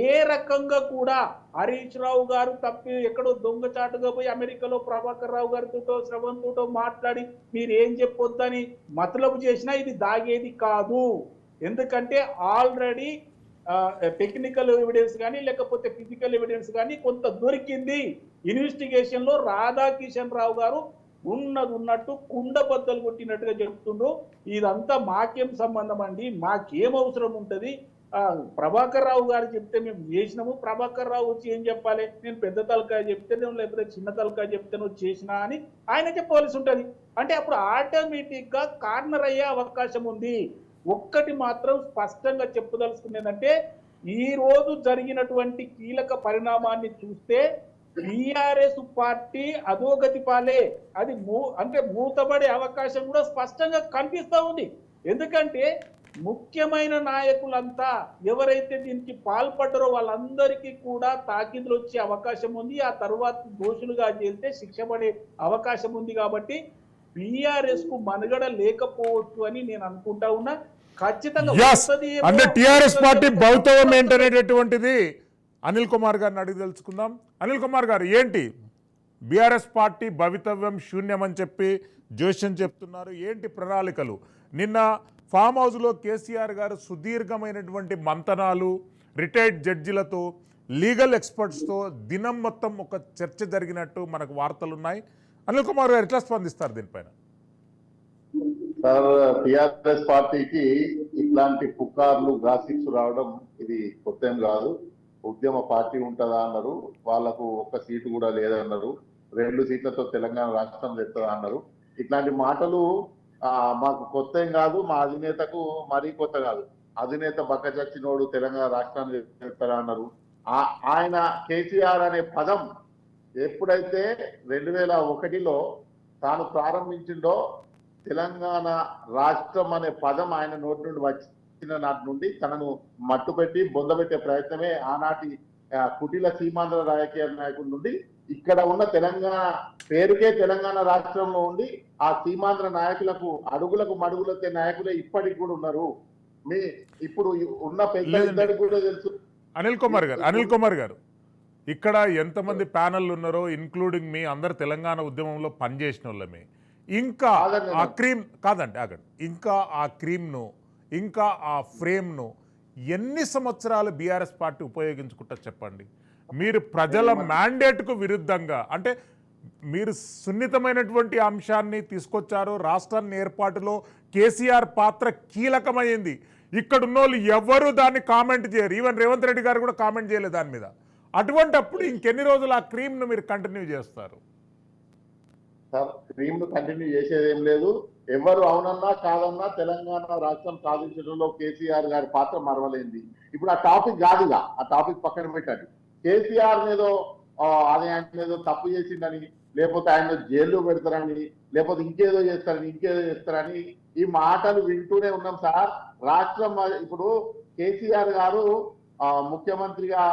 C: ఏ రకంగా కూడా హరీష్ రావు గారు తప్పి ఎక్కడో దొంగచాటుగా పోయి అమెరికాలో ప్రభాకర్ రావు గారితో శ్రవణ్ తోటో మాట్లాడి మీరు ఏం చెప్పొద్దని మతలబు చేసినా ఇది దాగేది కాదు. ఎందుకంటే ఆల్రెడీ టెక్నికల్ ఎవిడెన్స్ కానీ లేకపోతే ఫిజికల్ ఎవిడెన్స్ కానీ కొంత దొరికింది. ఇన్వెస్టిగేషన్ లో రాధాకిషన్ రావు గారు ఉన్నది ఉన్నట్టు కుండ బద్దలు కొట్టినట్టుగా చెప్తుండ్రు. ఇదంతా మాకేం సంబంధం అండి, మాకేం అవసరం ఉంటది, ప్రభాకర్ రావు గారు చెప్తే మేము చేసినాము, ప్రభాకర్ రావు వచ్చి ఏం చెప్పాలి, నేను పెద్ద తలకాయ చెప్తేనే లేకపోతే చిన్న తలకాయ చెప్తేనో చేసినా అని ఆయన చెప్పవలసి ఉంటది. అంటే అప్పుడు ఆటోమేటిక్ గా కార్నర్ అయ్యే అవకాశం ఉంది. ఒక్కటి మాత్రం స్పష్టంగా చెప్పదలుచుకునేదంటే, ఈ రోజు జరిగినటువంటి కీలక పరిణామాన్ని చూస్తే టిఆర్ఎస్ పార్టీ అధోగతి పాలే, అది అంటే మూతబడే అవకాశం కూడా స్పష్టంగా కనిపిస్తా ఉంది. ఎందుకంటే ముఖ్యమైన నాయకులంతా ఎవరైతే దీనికి పాల్పడ్డారో వాళ్ళందరికీ కూడా తాకిదులు వచ్చే అవకాశం ఉంది. ఆ తర్వాత దోషులుగా చేస్తే శిక్ష పడే అవకాశం ఉంది. కాబట్టి బిఆర్ఎస్ కు మనుగడ లేకపోవచ్చు అని నేను అనుకుంటా ఉన్నా. ఖచ్చితంగా
A: అంటే టిఆర్ఎస్ పార్టీ భౌతవం ఏంటనేటటువంటిది అనిల్ కుమార్ గారిని అడిగి తెలుసుకుందాం. అనిల్ కుమార్ గారు, ఏంటి బీఆర్ఎస్ పార్టీ భవితవ్యం శూన్యం అని చెప్పి జోష్యం చెప్తున్నారు, ఏంటి ప్రణాళికలు? నిన్న ఫామ్ హౌస్లో కేసీఆర్ గారు సుదీర్ఘమైనటువంటి మంతనాలు, రిటైర్డ్ జడ్జిలతో, లీగల్ ఎక్స్పర్ట్స్తో దినం మొత్తం ఒక చర్చ జరిగినట్టు మనకు వార్తలు ఉన్నాయి. అనిల్ కుమార్ గారు ఎట్లా స్పందిస్తారు దీనిపైన?
D: సార్, టిఆర్ఎస్ పార్టీకి ఇట్లాంటి పుకార్లు, గాసిప్స్ రావడం ఇది కొత్త ఏం కాదు. ఉద్యమ పార్టీ ఉంటుందా అన్నారు, వాళ్లకు ఒక్క సీటు కూడా లేదన్నారు, 2 సీట్లతో తెలంగాణ రాష్ట్రం తెస్తుందా అన్నారు. ఇట్లాంటి మాటలు మాకు కొత్త ఏం కాదు, మా అధినేతకు మరీ కొత్త కాదు. అధినేత బక్క చచ్చినోడు తెలంగాణ రాష్ట్రాన్ని తెస్తారా అన్నారు. ఆయన కేసీఆర్ అనే పదం ఎప్పుడైతే 2001లో తాను ప్రారంభించిండో, తెలంగాణ రాష్ట్రం అనే పదం ఆయన నోటి నుండి వచ్చిన నాటి నుండి తనను మట్టుపెట్టి బొందబెట్టే ప్రయత్నమే ఆనాటి కుటిల సీమాంధ్ర రాజకీయ నాయకుడి నుండి ఇక్కడ ఉన్న తెలంగాణ పేరుకే తెలంగాణ రాష్ట్రంలో ఉండి ఆ సీమాంధ్ర నాయకులకు అడుగులకు మడుగులొచ్చే నాయకులే ఇప్పటికి కూడా ఉన్నారు. మీ ఇప్పుడు ఉన్న పెద్దలిద్దరికి కూడా తెలుసు.
A: అనిల్ కుమార్ గారు ఇక్కడ ఎంతమంది ప్యానల్ ఉన్నారో ఇన్క్లూడింగ్ మీ అందరు తెలంగాణ ఉద్యమంలో పనిచేసిన వాళ్ళమే. ఇంకా ఆ క్రీమ్ కాదండి, ఆగండి, ఇంకా ఆ క్రీమ్ను, ఇంకా ఆ ఫ్రేమ్ను ఎన్ని సంవత్సరాలు బీఆర్ఎస్ పార్టీ ఉపయోగించుకుంటా చెప్పండి? మీరు ప్రజల మ్యాండేట్కు విరుద్ధంగా, అంటే మీరు సున్నితమైనటువంటి అంశాన్ని తీసుకొచ్చారు. రాష్ట్రాన్ని ఏర్పాటులో కేసీఆర్ పాత్ర కీలకమైంది. ఇక్కడ ఉన్న వాళ్ళు ఎవరు దాన్ని కామెంట్ చేయరు. ఈవెన్ రేవంత్ రెడ్డి గారు కూడా కామెంట్ చేయలేదు దాని మీద. అటువంటప్పుడు ఇంకెన్ని రోజులు ఆ క్రీమ్ను మీరు కంటిన్యూ చేస్తారు?
D: సార్, క్రీమ్ ను కంటిన్యూ చేసేది ఏం లేదు. ఎవరు అవునన్నా కాదన్నా తెలంగాణ రాష్ట్రం సాధించడంలో కేసీఆర్ గారి పాత్ర మరవలేంది. ఇప్పుడు ఆ టాపిక్ కాదుగా, ఆ టాపిక్ పక్కన పెట్టండి. కేసీఆర్ ఏదో ఆయన ఏదో తప్పు చేసిందని, లేకపోతే ఆయన జైల్లో పెడతారని, లేకపోతే ఇంకేదో చేస్తారని ఈ మాటలు వింటూనే ఉన్నాం సార్. రాష్ట్రం ఇప్పుడు కేసీఆర్ గారు ముఖ్యమంత్రిగా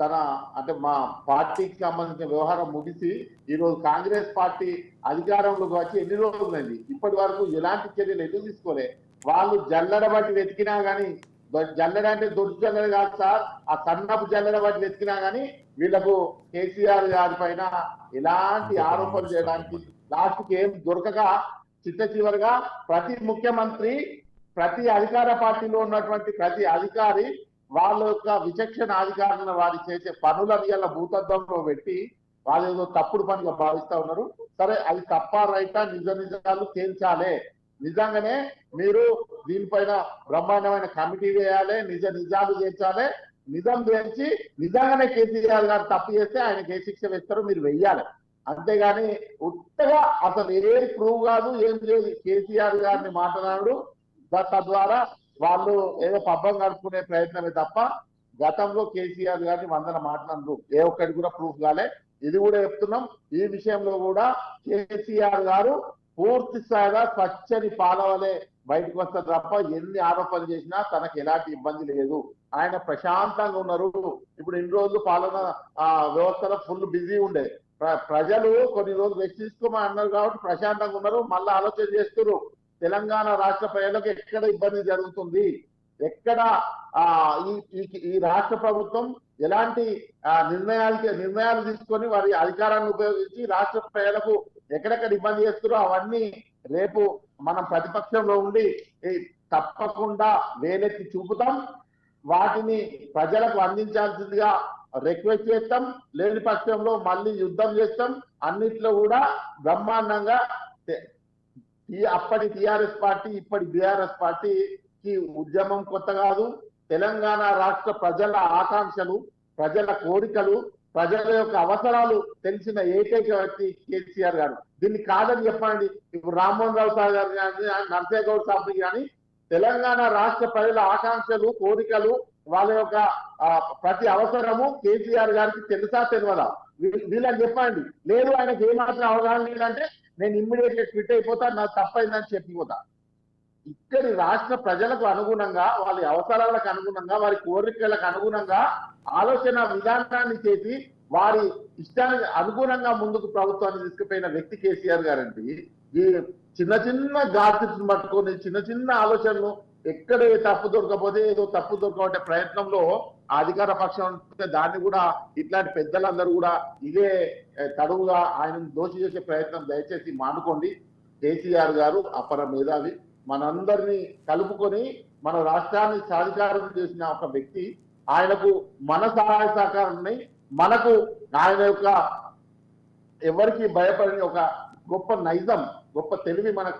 D: తన అంటే మా పార్టీకి సంబంధించిన వ్యవహారం ముగిసి ఈరోజు కాంగ్రెస్ పార్టీ అధికారంలోకి వచ్చి ఎన్ని రోజులైంది, ఇప్పటి వరకు ఎలాంటి చర్యలు ఎందుకు తీసుకోలే? వాళ్ళు జల్లెడ బట్టి వెతికినా గానీ, జల్లెడ అంటే దొడ్డు జల్లెడ కాదు సార్, ఆ సన్నపు జల్లెడ బట్టి వెతికినా గానీ వీళ్లకు కేసీఆర్ గారి పైన ఎలాంటి ఆరోపణలు చేయడానికి లాస్ట్కి ఏం దొరకక చిట్ట చివరిగా ప్రతి ముఖ్యమంత్రి, ప్రతి అధికార పార్టీలో ఉన్నటువంటి ప్రతి అధికారి వాళ్ళ యొక్క విచక్షణ అధికారులను వారి చేసే పనులను ఇలా భూతత్వంలో పెట్టి వాళ్ళు ఏదో తప్పుడు పనిగా భావిస్తా ఉన్నారు. సరే, అది తప్ప రైటా నిజాలు తేల్చాలే. నిజంగానే మీరు దీనిపైన బ్రహ్మాండమైన కమిటీ వేయాలి, నిజాలు చేర్చాలి. నిజం తేల్చి నిజంగానే కేసీఆర్ గారు తప్పు చేస్తే ఆయనకి ఏ శిక్ష వేస్తారో మీరు వెయ్యాలి. అంతేగాని ఉత్తగా అసలు ఏ ప్రూవ్ కాదు, ఏం లేదు. కేసీఆర్ గారిని మాట్లాడు, తద్వారా వాళ్ళు ఏదో పబ్బం గడుపుకునే ప్రయత్నమే తప్ప గతంలో కేసీఆర్ గారిని 100 మాట్లాడరు, ఏ ఒక్కటి కూడా ప్రూఫ్ కాలే. ఇది కూడా చెప్తున్నాం, ఈ విషయంలో కూడా కేసీఆర్ గారు పూర్తి స్థాయిగా స్వచ్ఛని పాలవలే బయటకు వస్తారు తప్ప ఎన్ని ఆరోపణలు చేసినా తనకు ఎలాంటి ఇబ్బంది లేదు. ఆయన ప్రశాంతంగా ఉన్నారు. ఇప్పుడు ఇన్ని రోజులు పాలన వ్యవస్థలో ఫుల్ బిజీ ఉండే, ప్రజలు కొన్ని రోజులు రెస్ట్ తీసుకోమని అన్నారు కాబట్టి ప్రశాంతంగా ఉన్నారు. మళ్ళీ ఆలోచన చేస్తున్నారు తెలంగాణ రాష్ట్ర ప్రజలకు ఎక్కడ ఇబ్బంది జరుగుతుంది, ఎక్కడ ఈ రాష్ట్ర ప్రభుత్వం ఎలాంటి నిర్ణయాలు తీసుకొని వారి అధికారాన్ని ఉపయోగించి రాష్ట్ర ప్రజలకు ఎక్కడెక్కడ ఇబ్బంది చేస్తారో అవన్నీ రేపు మనం ప్రతిపక్షంలో ఉండి తప్పకుండా వేలెత్తి చూపుతాం. వాటిని ప్రజలకు అందించాల్సిందిగా రిక్వెస్ట్ చేస్తాం, లేని పక్షంలో మళ్ళీ యుద్ధం చేస్తాం. అన్నిట్లో కూడా బ్రహ్మాండంగా అప్పటి టిఆర్ఎస్ పార్టీ ఇప్పటి బిఆర్ఎస్ పార్టీకి ఉద్యమం కొత్త కాదు. తెలంగాణ రాష్ట్ర ప్రజల ఆకాంక్షలు, ప్రజల కోరికలు, ప్రజల యొక్క అవసరాలు తెలిసిన ఏకైక వ్యక్తి కేసీఆర్ గారు. దీన్ని కాదని చెప్పండి. ఇప్పుడు రామ్మోహన్ రావు సార్ గారు కానీ, నరసింహ గౌడ్ సార్ కానీ తెలంగాణ రాష్ట్ర ప్రజల ఆకాంక్షలు, కోరికలు, వాళ్ళ యొక్క ప్రతి అవసరము కేసీఆర్ గారికి తెలుసా తెలియదా? వీళ్ళని చెప్పండి. లేదు ఆయనకి ఏమాత్రం అవగాహన లేదంటే నేను ఇమ్మీడియట్గా ట్విట్ అయిపోతా, నాకు తప్పైందని చెప్పిపోతా. ఇక్కడి రాష్ట్ర ప్రజలకు అనుగుణంగా, వాళ్ళ అవసరాలకు అనుగుణంగా, వారి కోరికలకు అనుగుణంగా ఆలోచన విధానాన్ని చేసి వారి ఇష్టానికి అనుగుణంగా ముందుకు ప్రభుత్వాన్ని తీసుకుపోయిన వ్యక్తి కేసీఆర్ గారండి. ఈ చిన్న చిన్న గాసిప్స్ పట్టుకొని చిన్న చిన్న ఆలోచనలు ఎక్కడ తప్పు దొరకపోతే ఏదో తప్పు దొరకబట్టే ప్రయత్నంలో అధికార పక్షం ఉంటే దాన్ని కూడా ఇట్లాంటి పెద్దలందరూ కూడా ఇదే తడువుగా ఆయన దోషి చేసే ప్రయత్నం దయచేసి మానుకోండి. కేసీఆర్ గారు అపర మేధావి, మనందరినీ కలుపుకొని మన రాష్ట్రాన్ని సాధికారం చేసిన ఒక వ్యక్తి. ఆయనకు మన సహాయ సహకారాన్ని, మనకు ఆయన యొక్క ఎవరికి భయపడిన ఒక గొప్ప నైజం, గొప్ప తెలివి, మనకు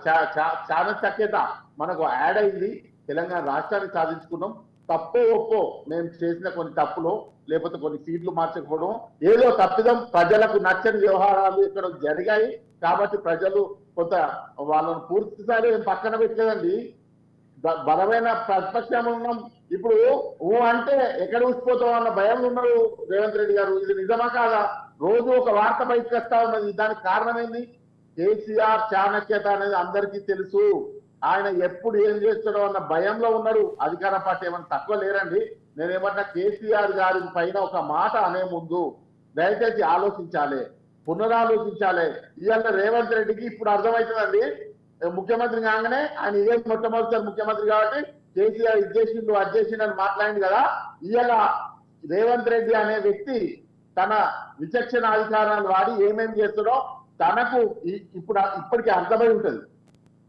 D: చాణక్యత మనకు యాడ్ అయింది. తెలంగాణ రాష్ట్రాన్ని సాధించుకున్నాం. తప్పో ఒప్పో మేము చేసిన కొన్ని తప్పులో, లేకపోతే కొన్ని సీట్లు మార్చకపోవడం, ఏదో తప్పిదం, ప్రజలకు నచ్చని వ్యవహారాలు ఇక్కడ జరిగాయి కాబట్టి ప్రజలు కొంత వాళ్ళను పూర్తి స్థాయిలో పక్కన పెట్టలేదండి. బలమైన ప్రతిపక్షం ఉన్నాం. ఇప్పుడు అంటే ఎక్కడ ఊసిపోతాం అన్న భయంలో ఉన్నారు రేవంత్ రెడ్డి గారు. ఇది నిజమా కాదా? రోజు ఒక వార్త బయటకు వస్తా ఉన్నది. దానికి కారణం ఏంది? కేసీఆర్ చాణక్యత అనేది అందరికీ తెలుసు. ఆయన ఎప్పుడు ఏం చేస్తాడో అన్న భయంలో ఉన్నాడు. అధికార పార్టీ ఏమన్నా తక్కువ లేరండి. నేనేమన్నా కేసీఆర్ గారి పైన ఒక మాట అనే ముందు దయచేసి ఆలోచించాలి, పునరాలోచించాలి. ఇవాళ రేవంత్ రెడ్డికి ఇప్పుడు అర్థమవుతుందండి. ముఖ్యమంత్రి కాగానే ఆయన ఇదే మొట్టమొదటిసారి ముఖ్యమంత్రి కాబట్టి కేసీఆర్ ఇచ్చేసిండు అధ్యక్షుడు అని మాట్లాడింది కదా. ఇవాళ రేవంత్ రెడ్డి అనే వ్యక్తి తన విచక్షణ అధికారాలు వాడి ఏమేం చేస్తాడో తనకు ఇప్పటికీ అర్థమై ఉంటుంది.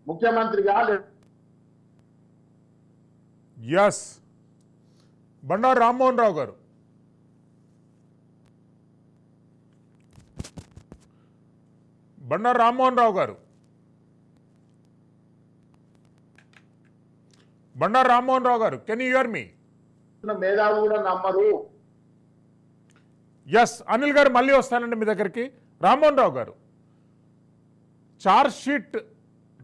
D: ముఖ్యమంత్రిగా
A: ఎస్ బండారు రామ్మోహన్ రావు గారు, బండారు రామ్మోహన్ రావు గారు, బండారు రామ్మోహన్ రావు గారు, కెన్ యూ హియర్ మీ?
D: మేధావులు కూడా నమ్మరు.
A: ఎస్ అనిల్ గారు మళ్ళీ వస్తానండి మీ దగ్గరికి. Rammohan Rao garu, charge sheet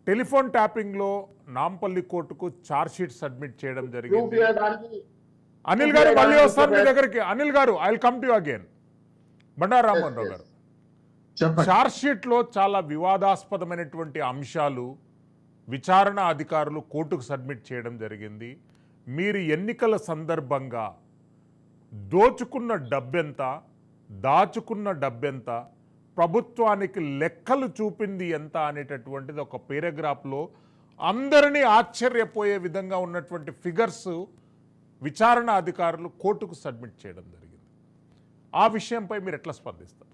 A: telephone ట్యాపింగ్లో Nampally కోర్టుకు ఛార్జ్ షీట్ సబ్మిట్ చేయడం జరిగింది. అనిల్ గారు మళ్ళీ వస్తాను మీ దగ్గరికి. Anil garu I will come to you again. Bandaru Rammohan Rao garu, charge షీట్లో చాలా వివాదాస్పదమైనటువంటి అంశాలు విచారణ అధికారులు కోర్టుకు సబ్మిట్ చేయడం జరిగింది. మీరు ఎన్నికల సందర్భంగా దోచుకున్న డబ్బెంత, దాచుకున్న డబ్బెంత, ప్రభుత్వానికి లెక్కలు చూపింది ఎంత అనేటటువంటిది ఒక పేరాగ్రాఫ్లో అందరినీ ఆశ్చర్యపోయే విధంగా ఉన్నటువంటి ఫిగర్స్ విచారణ అధికారులు కోర్టుకు సబ్మిట్ చేయడం జరిగింది. ఆ విషయంపై మీరు ఎట్లా స్పందిస్తారు?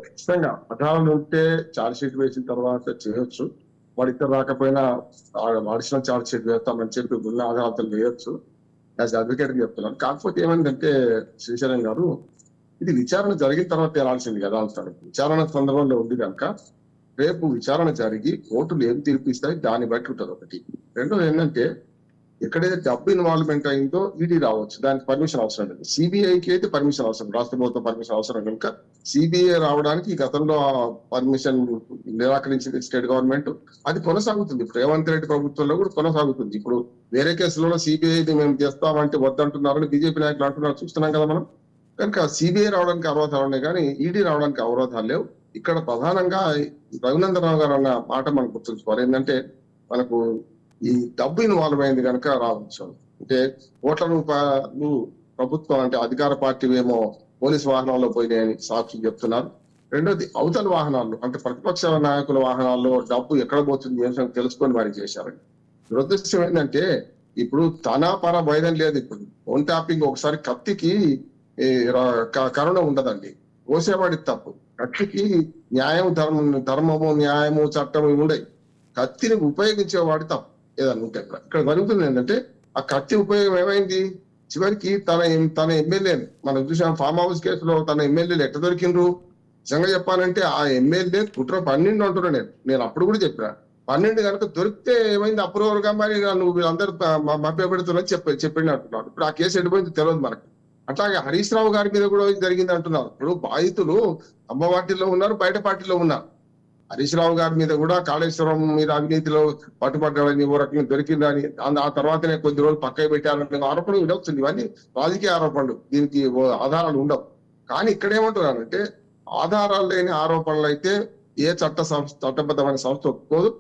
B: ఖచ్చితంగా ఆధారాలు ఉంటే ఛార్జ్ షీట్ వేసిన తర్వాత చేయొచ్చు. వాడు ఇద్దరు రాకపోయినా అడిషనల్ ఛార్జ్ షీట్ వేస్తామని చెప్పి ఉన్న ఆధారాలతో వేయొచ్చు. యాజ్ అడ్వకేట్ చెప్తున్నాను. కాకపోతే ఏమైందంటే శ్రీశైలం గారు, ఇది విచారణ జరిగిన తర్వాత తేలాల్సింది కదా అంటారు. విచారణ సందర్భంలో ఉంది కనుక రేపు విచారణ జరిగి కోర్టులు ఏం తీర్పు ఇస్తాయి దాన్ని బట్టి ఉంటుంది ఒకటి. రెండోది ఏంటంటే ఎక్కడైతే డబ్బు ఇన్వాల్వ్మెంట్ అయిందో ఈడీ రావచ్చు, దానికి పర్మిషన్ అవసరం లేదు. సిబిఐకి అయితే పర్మిషన్ అవసరం, రాష్ట్ర ప్రభుత్వం పర్మిషన్ అవసరం కనుక సిబిఐ రావడానికి గతంలో పర్మిషన్ నిరాకరించింది స్టేట్ గవర్నమెంట్. అది కొనసాగుతుంది. ఇప్పుడు రేవంత్ రెడ్డి ప్రభుత్వంలో కూడా కొనసాగుతుంది. ఇప్పుడు వేరే కేసులలో సిబిఐది మేము చేస్తామంటే వద్దంటున్నారని బీజేపీ నాయకులు అంటున్నారు, చూస్తున్నాం కదా మనం. కనుక సిబిఐ రావడానికి అవరోధాలు ఉన్నాయి కానీ ఈడీ రావడానికి అవరోధాలు లేవు. ఇక్కడ ప్రధానంగా రఘునందన్ రావు గారు అన్న మాట మనకు గుర్తుంచుకోవాలి. ఏంటంటే మనకు ఈ డబ్బు ఇన్వాల్వ్ అయింది కనుక రావచ్చు. అంటే కోట్ల రూపాయలు ప్రభుత్వం అంటే అధికార పార్టీ ఏమో పోలీసు వాహనాల్లో పోయినాయని సాక్షులు చెప్తున్నారు. రెండోది అవతల వాహనాల్లో అంటే ప్రతిపక్ష నాయకుల వాహనాల్లో డబ్బు ఎక్కడ పోతుంది ఏం తెలుసుకొని వారికి చేశారండి. దురదృష్టం ఏంటంటే ఇప్పుడు తన పర భయం లేదు. ఇప్పుడు ఫోన్ ట్యాపింగ్ ఒకసారి కత్తికి కరుణ ఉండదండి, కోసేవాడి తప్పు. కత్తికి న్యాయం, ధర్మము, న్యాయము, చట్టము ఉండయి. కత్తిని ఉపయోగించేవాడి తప్పు ఏదన్నా ఉంటే. ఇక్కడ జరుగుతుంది ఏంటంటే ఆ కత్తి ఉపయోగం ఏమైంది, చివరికి తన ఎమ్మెల్యేని మనం చూసాం ఫామ్ హౌస్ కేసులో తన ఎమ్మెల్యేలు ఎట్లా దొరికిండ్రు. నిజంగా చెప్పాలంటే ఆ ఎమ్మెల్యే కుట్ర 12 అంటున్నా నేను అప్పుడు కూడా చెప్పిన 12 కనుక దొరికితే ఏమైంది అప్రూవర్గా మరి నువ్వు వీళ్ళందరూ మభ్యపెడుతున్నా చెప్పిండి అంటున్నాడు. ఇప్పుడు ఆ కేసు ఎడిపోయింది తెలియదు మనకు. అట్లాగే హరీష్ రావు గారి మీద కూడా జరిగింది అంటున్నారు. ఇప్పుడు బాధితులు అమ్మ పార్టీలో ఉన్నారు, బయట పార్టీలో ఉన్నారు. హరీష్ రావు గారి మీద కూడా కాళేశ్వరం మీద అవినీతిలో పట్టుబడ్డాడని ఓ రకంగా దొరికిందని ఆ తర్వాతనే కొద్ది రోజులు పక్కకి పెట్టారని ఆరోపణలు ఉండవచ్చు. ఇవన్నీ రాజకీయ ఆరోపణలు, దీనికి ఆధారాలు ఉండవు. కానీ ఇక్కడ ఏమంటున్నారంటే ఆధారాలు లేని ఆరోపణలు అయితే ఏ చట్టబద్ధమైన సంస్థ ఒప్పుకోదు.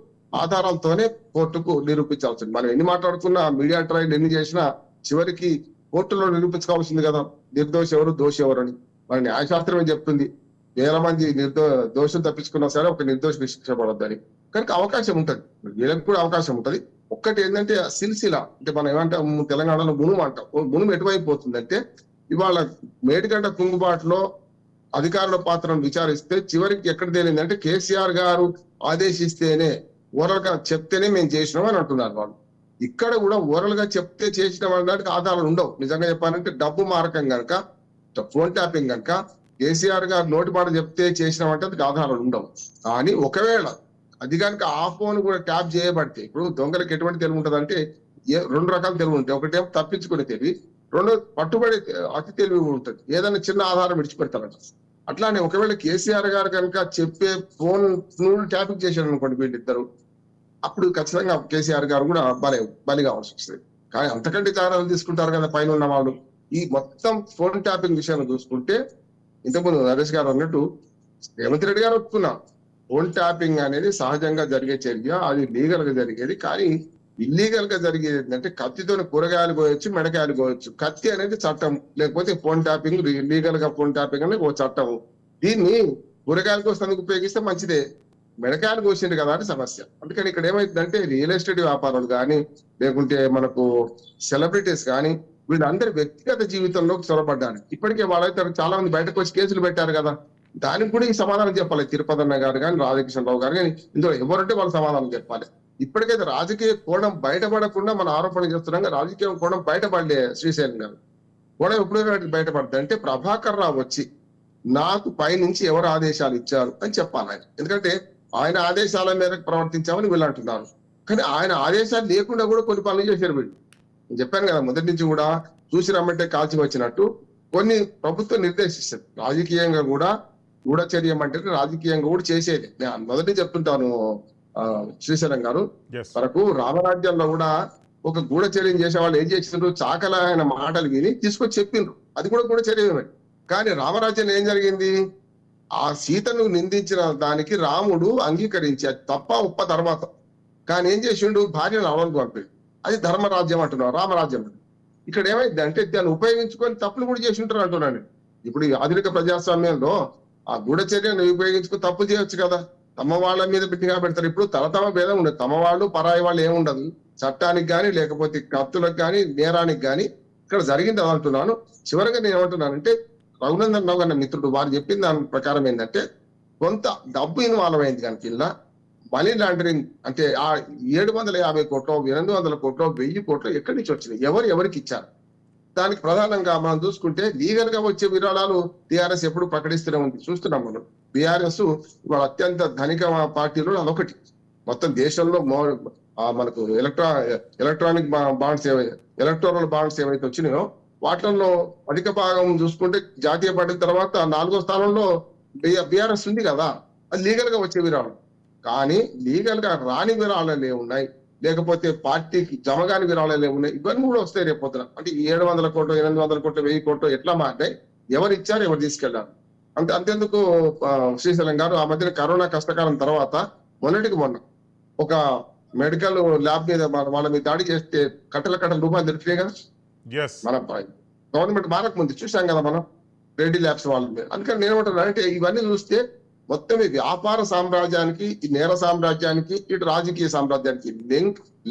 B: ఆధారాలతోనే కోర్టుకు నిరూపించాల్సింది. మనం ఎన్ని మాట్లాడుకున్నా, మీడియా ట్రయల్ ఎన్ని చేసినా చివరికి కోర్టులో నిరూపించుకోవాల్సింది కదా నిర్దోషి ఎవరు దోషి ఎవరు అని. మన న్యాయశాస్త్రమే చెప్తుంది వేల మంది దోషం తప్పించుకున్నా సరే ఒక నిర్దోషి శిక్ష పడొద్దని. కనుక అవకాశం ఉంటది, వీళ్ళకి కూడా అవకాశం ఉంటది. ఒక్కటి ఏంటంటే సిల్సిలా అంటే మనం ఏమంటాం తెలంగాణలో మునుము అంటాం. మునుము ఎటువైపు పోతుందంటే ఇవాళ మేడిగడ్డ కుంగుబాటులో అధికారుల పాత్రను విచారిస్తే చివరికి ఎక్కడ తేలిందంటే కేసీఆర్ గారు ఆదేశిస్తేనే ఓరల్ గా చెప్తేనే మేము చేసినాం అని అంటున్నారు వాళ్ళు. ఇక్కడ కూడా ఓరల్ గా చెప్తే చేసిన వాళ్ళకి ఆధారాలు ఉండవు. నిజంగా చెప్పాలంటే డబ్బు మారకం కనుక, ఫోన్ ట్యాపింగ్ కనుక కేసీఆర్ గారు నోటి మాట చెప్తే చేసినామంటే అది ఆధారాలు ఉండవు. కానీ ఒకవేళ అది కనుక ఆ ఫోన్ కూడా ట్యాప్ చేయబడితే, ఇప్పుడు దొంగలకు ఎటువంటి తెలివి ఉంటుంది అంటే 2 రకాల తెలివి ఉంటాయి. ఒకటేమో తప్పించుకునే తెలివి, 2 పట్టుబడి అతి తెలివి ఉంటుంది. ఏదైనా చిన్న ఆధారం విడిచిపెడతారంట. అట్లానే ఒకవేళ కేసీఆర్ గారు కనుక చెప్పే ఫోన్ ట్యాపింగ్ చేశారు అనుకోండి వీళ్ళిద్దరు, అప్పుడు ఖచ్చితంగా కేసీఆర్ గారు కూడా బలి కావాల్సి వస్తుంది. కానీ అంతకంటే జాగ్రత్తలు తీసుకుంటారు కదా పైన ఉన్న వాళ్ళు. ఈ మొత్తం ఫోన్ ట్యాపింగ్ విషయాన్ని చూసుకుంటే ఇంతకుముందు నరేష్ గారు అన్నట్టు రేవంత్ రెడ్డి గారు ఒప్పుకున్నారు ఫోన్ ట్యాపింగ్ అనేది సహజంగా జరిగే చర్య, అది లీగల్ గా జరిగేది. కానీ ఇల్లీగల్ గా జరిగేది ఏంటంటే కత్తితో కూరగాయలు కోయొచ్చు, మెడకాయలు కోయొచ్చు. కత్తి అనేది చట్టం, లేకపోతే ఫోన్ ట్యాపింగ్ లీగల్ గా ఫోన్ ట్యాపింగ్ అనేది ఒక చట్టం. దీన్ని కూరగాయల కోసం ఉపయోగిస్తే మంచిదే, మెడకాయలు కోసిండు కదా అని సమస్య. అందుకని ఇక్కడ ఏమైందంటే రియల్ ఎస్టేట్ వ్యాపారులు కానీ లేకుంటే మనకు సెలబ్రిటీస్ కానీ వీళ్ళందరి వ్యక్తిగత జీవితంలోకి చొరబడ్డారు. ఇప్పటికే వాళ్ళైతే చాలా మంది బయటకు వచ్చి కేసులు పెట్టారు కదా, దానికి కూడా ఈ సమాధానం చెప్పాలి. తిరుపతన్న గారు కానీ రాధాకృష్ణరావు గారు కానీ ఇందులో ఎవరంటే వాళ్ళు సమాధానం చెప్పాలి. ఇప్పటికైతే రాజకీయ కోణం బయటపడకుండా మనం ఆరోపణలు చేస్తున్నాం. రాజకీయ కోణం బయటపడలే. శ్రీశైలం గారు కోణం ఎప్పుడు బయటపడతాయి అంటే ప్రభాకర్ రావు వచ్చి నాకు పైనుంచి ఎవరు ఆదేశాలు ఇచ్చారు అని చెప్పాలి ఆయన. ఎందుకంటే ఆయన ఆదేశాల మేరకు ప్రవర్తించామని వీళ్ళు అంటున్నారు. కానీ ఆయన ఆదేశాలు లేకుండా కూడా కొన్ని పనులు చేశారు వీళ్ళు. నేను చెప్పాను కదా మొదటి నుంచి కూడా చూసి రమ్మంటే కాల్చి వచ్చినట్టు కొన్ని ప్రభుత్వం నిర్దేశిస్తుంది. రాజకీయంగా కూడా గూఢచర్యం అంటే రాజకీయంగా కూడా చేసేది. నేను మొదటి చెప్తుంటాను శ్రీశైలం గారు, మనకు రామరాజ్యంలో కూడా ఒక గూఢచర్యం చేసే వాళ్ళు ఏం చేసిండ్రు, చాకల ఆయన మాటలు విని తీసుకొచ్చి చెప్పిండ్రు. అది కూడా గూఢచర్యమే. కానీ రామరాజ్యంలో ఏం జరిగింది, ఆ సీతను నిందించిన దానికి రాముడు అంగీకరించి అది తప్ప ఉప్ప తర్వాత. కానీ ఏం చేసిండు, భార్యను అడవులకు పంపిండు. అది ధర్మరాజ్యం అంటున్నారు, రామరాజ్యం. ఇక్కడ ఏమైంది అంటే దాన్ని ఉపయోగించుకొని తప్పులు కూడా చేసి ఉంటారు అంటున్నాను. ఇప్పుడు ఆధునిక ప్రజాస్వామ్యంలో ఆ గూఢచర్యను ఉపయోగించుకుని తప్పులు చేయొచ్చు కదా, తమ వాళ్ళ మీద బిడ్డగా పెడతారు. ఇప్పుడు తమ భేదం ఉండదు, తమ వాళ్ళు పరాయి వాళ్ళు ఏముండదు. చట్టానికి కానీ లేకపోతే కత్తులకు కానీ నేరానికి కానీ ఇక్కడ జరిగింది అది అంటున్నాను. చివరిగా నేను ఏమంటున్నానంటే రఘునందన్ రావు గారి మిత్రుడు వారు చెప్పిన దాని ప్రకారం ఏంటంటే కొంత డబ్బు ఇన్వాల్వ్ అయింది కనుక ఇలా మనీ లాండరింగ్ అంటే ఆ 750 కోట్లు 800 కోట్లు 1000 కోట్లు ఎక్కడి నుంచి వచ్చినాయి, ఎవరికి ఇచ్చారు. దానికి ప్రధానంగా మనం చూసుకుంటే లీగల్ గా వచ్చే విరాళాలు టీఆర్ఎస్ ఎప్పుడు ప్రకటిస్తూనే ఉంది. చూస్తున్నాం మనం బీఆర్ఎస్ ఇవాళ అత్యంత ధనిక పార్టీలో అదొకటి. మొత్తం దేశంలో మనకు ఎలక్ట్రానిక్ బాండ్స్ ఎలక్టోరల్ బాండ్స్ ఏవైతే వచ్చినాయో వాటిల్లో అధిక భాగం చూసుకుంటే జాతీయ పార్టీ తర్వాత 4వ స్థానంలో బీఆర్ఎస్ ఉంది కదా. అది లీగల్ గా వచ్చే విరాళం. కానీ లీగల్ గా రాని విరాళాలు ఏమున్నాయి, లేకపోతే పార్టీకి జమగాని విరాళాలు ఏమున్నాయి, ఇవన్నీ కూడా వస్తాయి రేపు పొద్దున. అంటే 700 కోట్లు 800 కోట్లు 1000 కోట్లు ఎట్లా మారినాయి, ఎవరు ఇచ్చారు, ఎవరు తీసుకెళ్లారు. అంతెందుకు శ్రీశైలం గారు ఆ మధ్యన కరోనా కష్టకాలం తర్వాత మొన్న ఒక మెడికల్ ల్యాబ్ మీద వాళ్ళ మీద దాడి చేస్తే కట్టల రూపాయలు దొరికినాయి కదా. మన గవర్నమెంట్ మారక ముందు చూసాం కదా మనం రెడ్డి ల్యాబ్స్ వాళ్ళ మీద. అందుకని నేను ఏమంటున్నా అంటే ఇవన్నీ చూస్తే మొత్తం ఈ వ్యాపార సామ్రాజ్యానికి, ఈ నేర సామ్రాజ్యానికి, ఇటు రాజకీయ సామ్రాజ్యానికి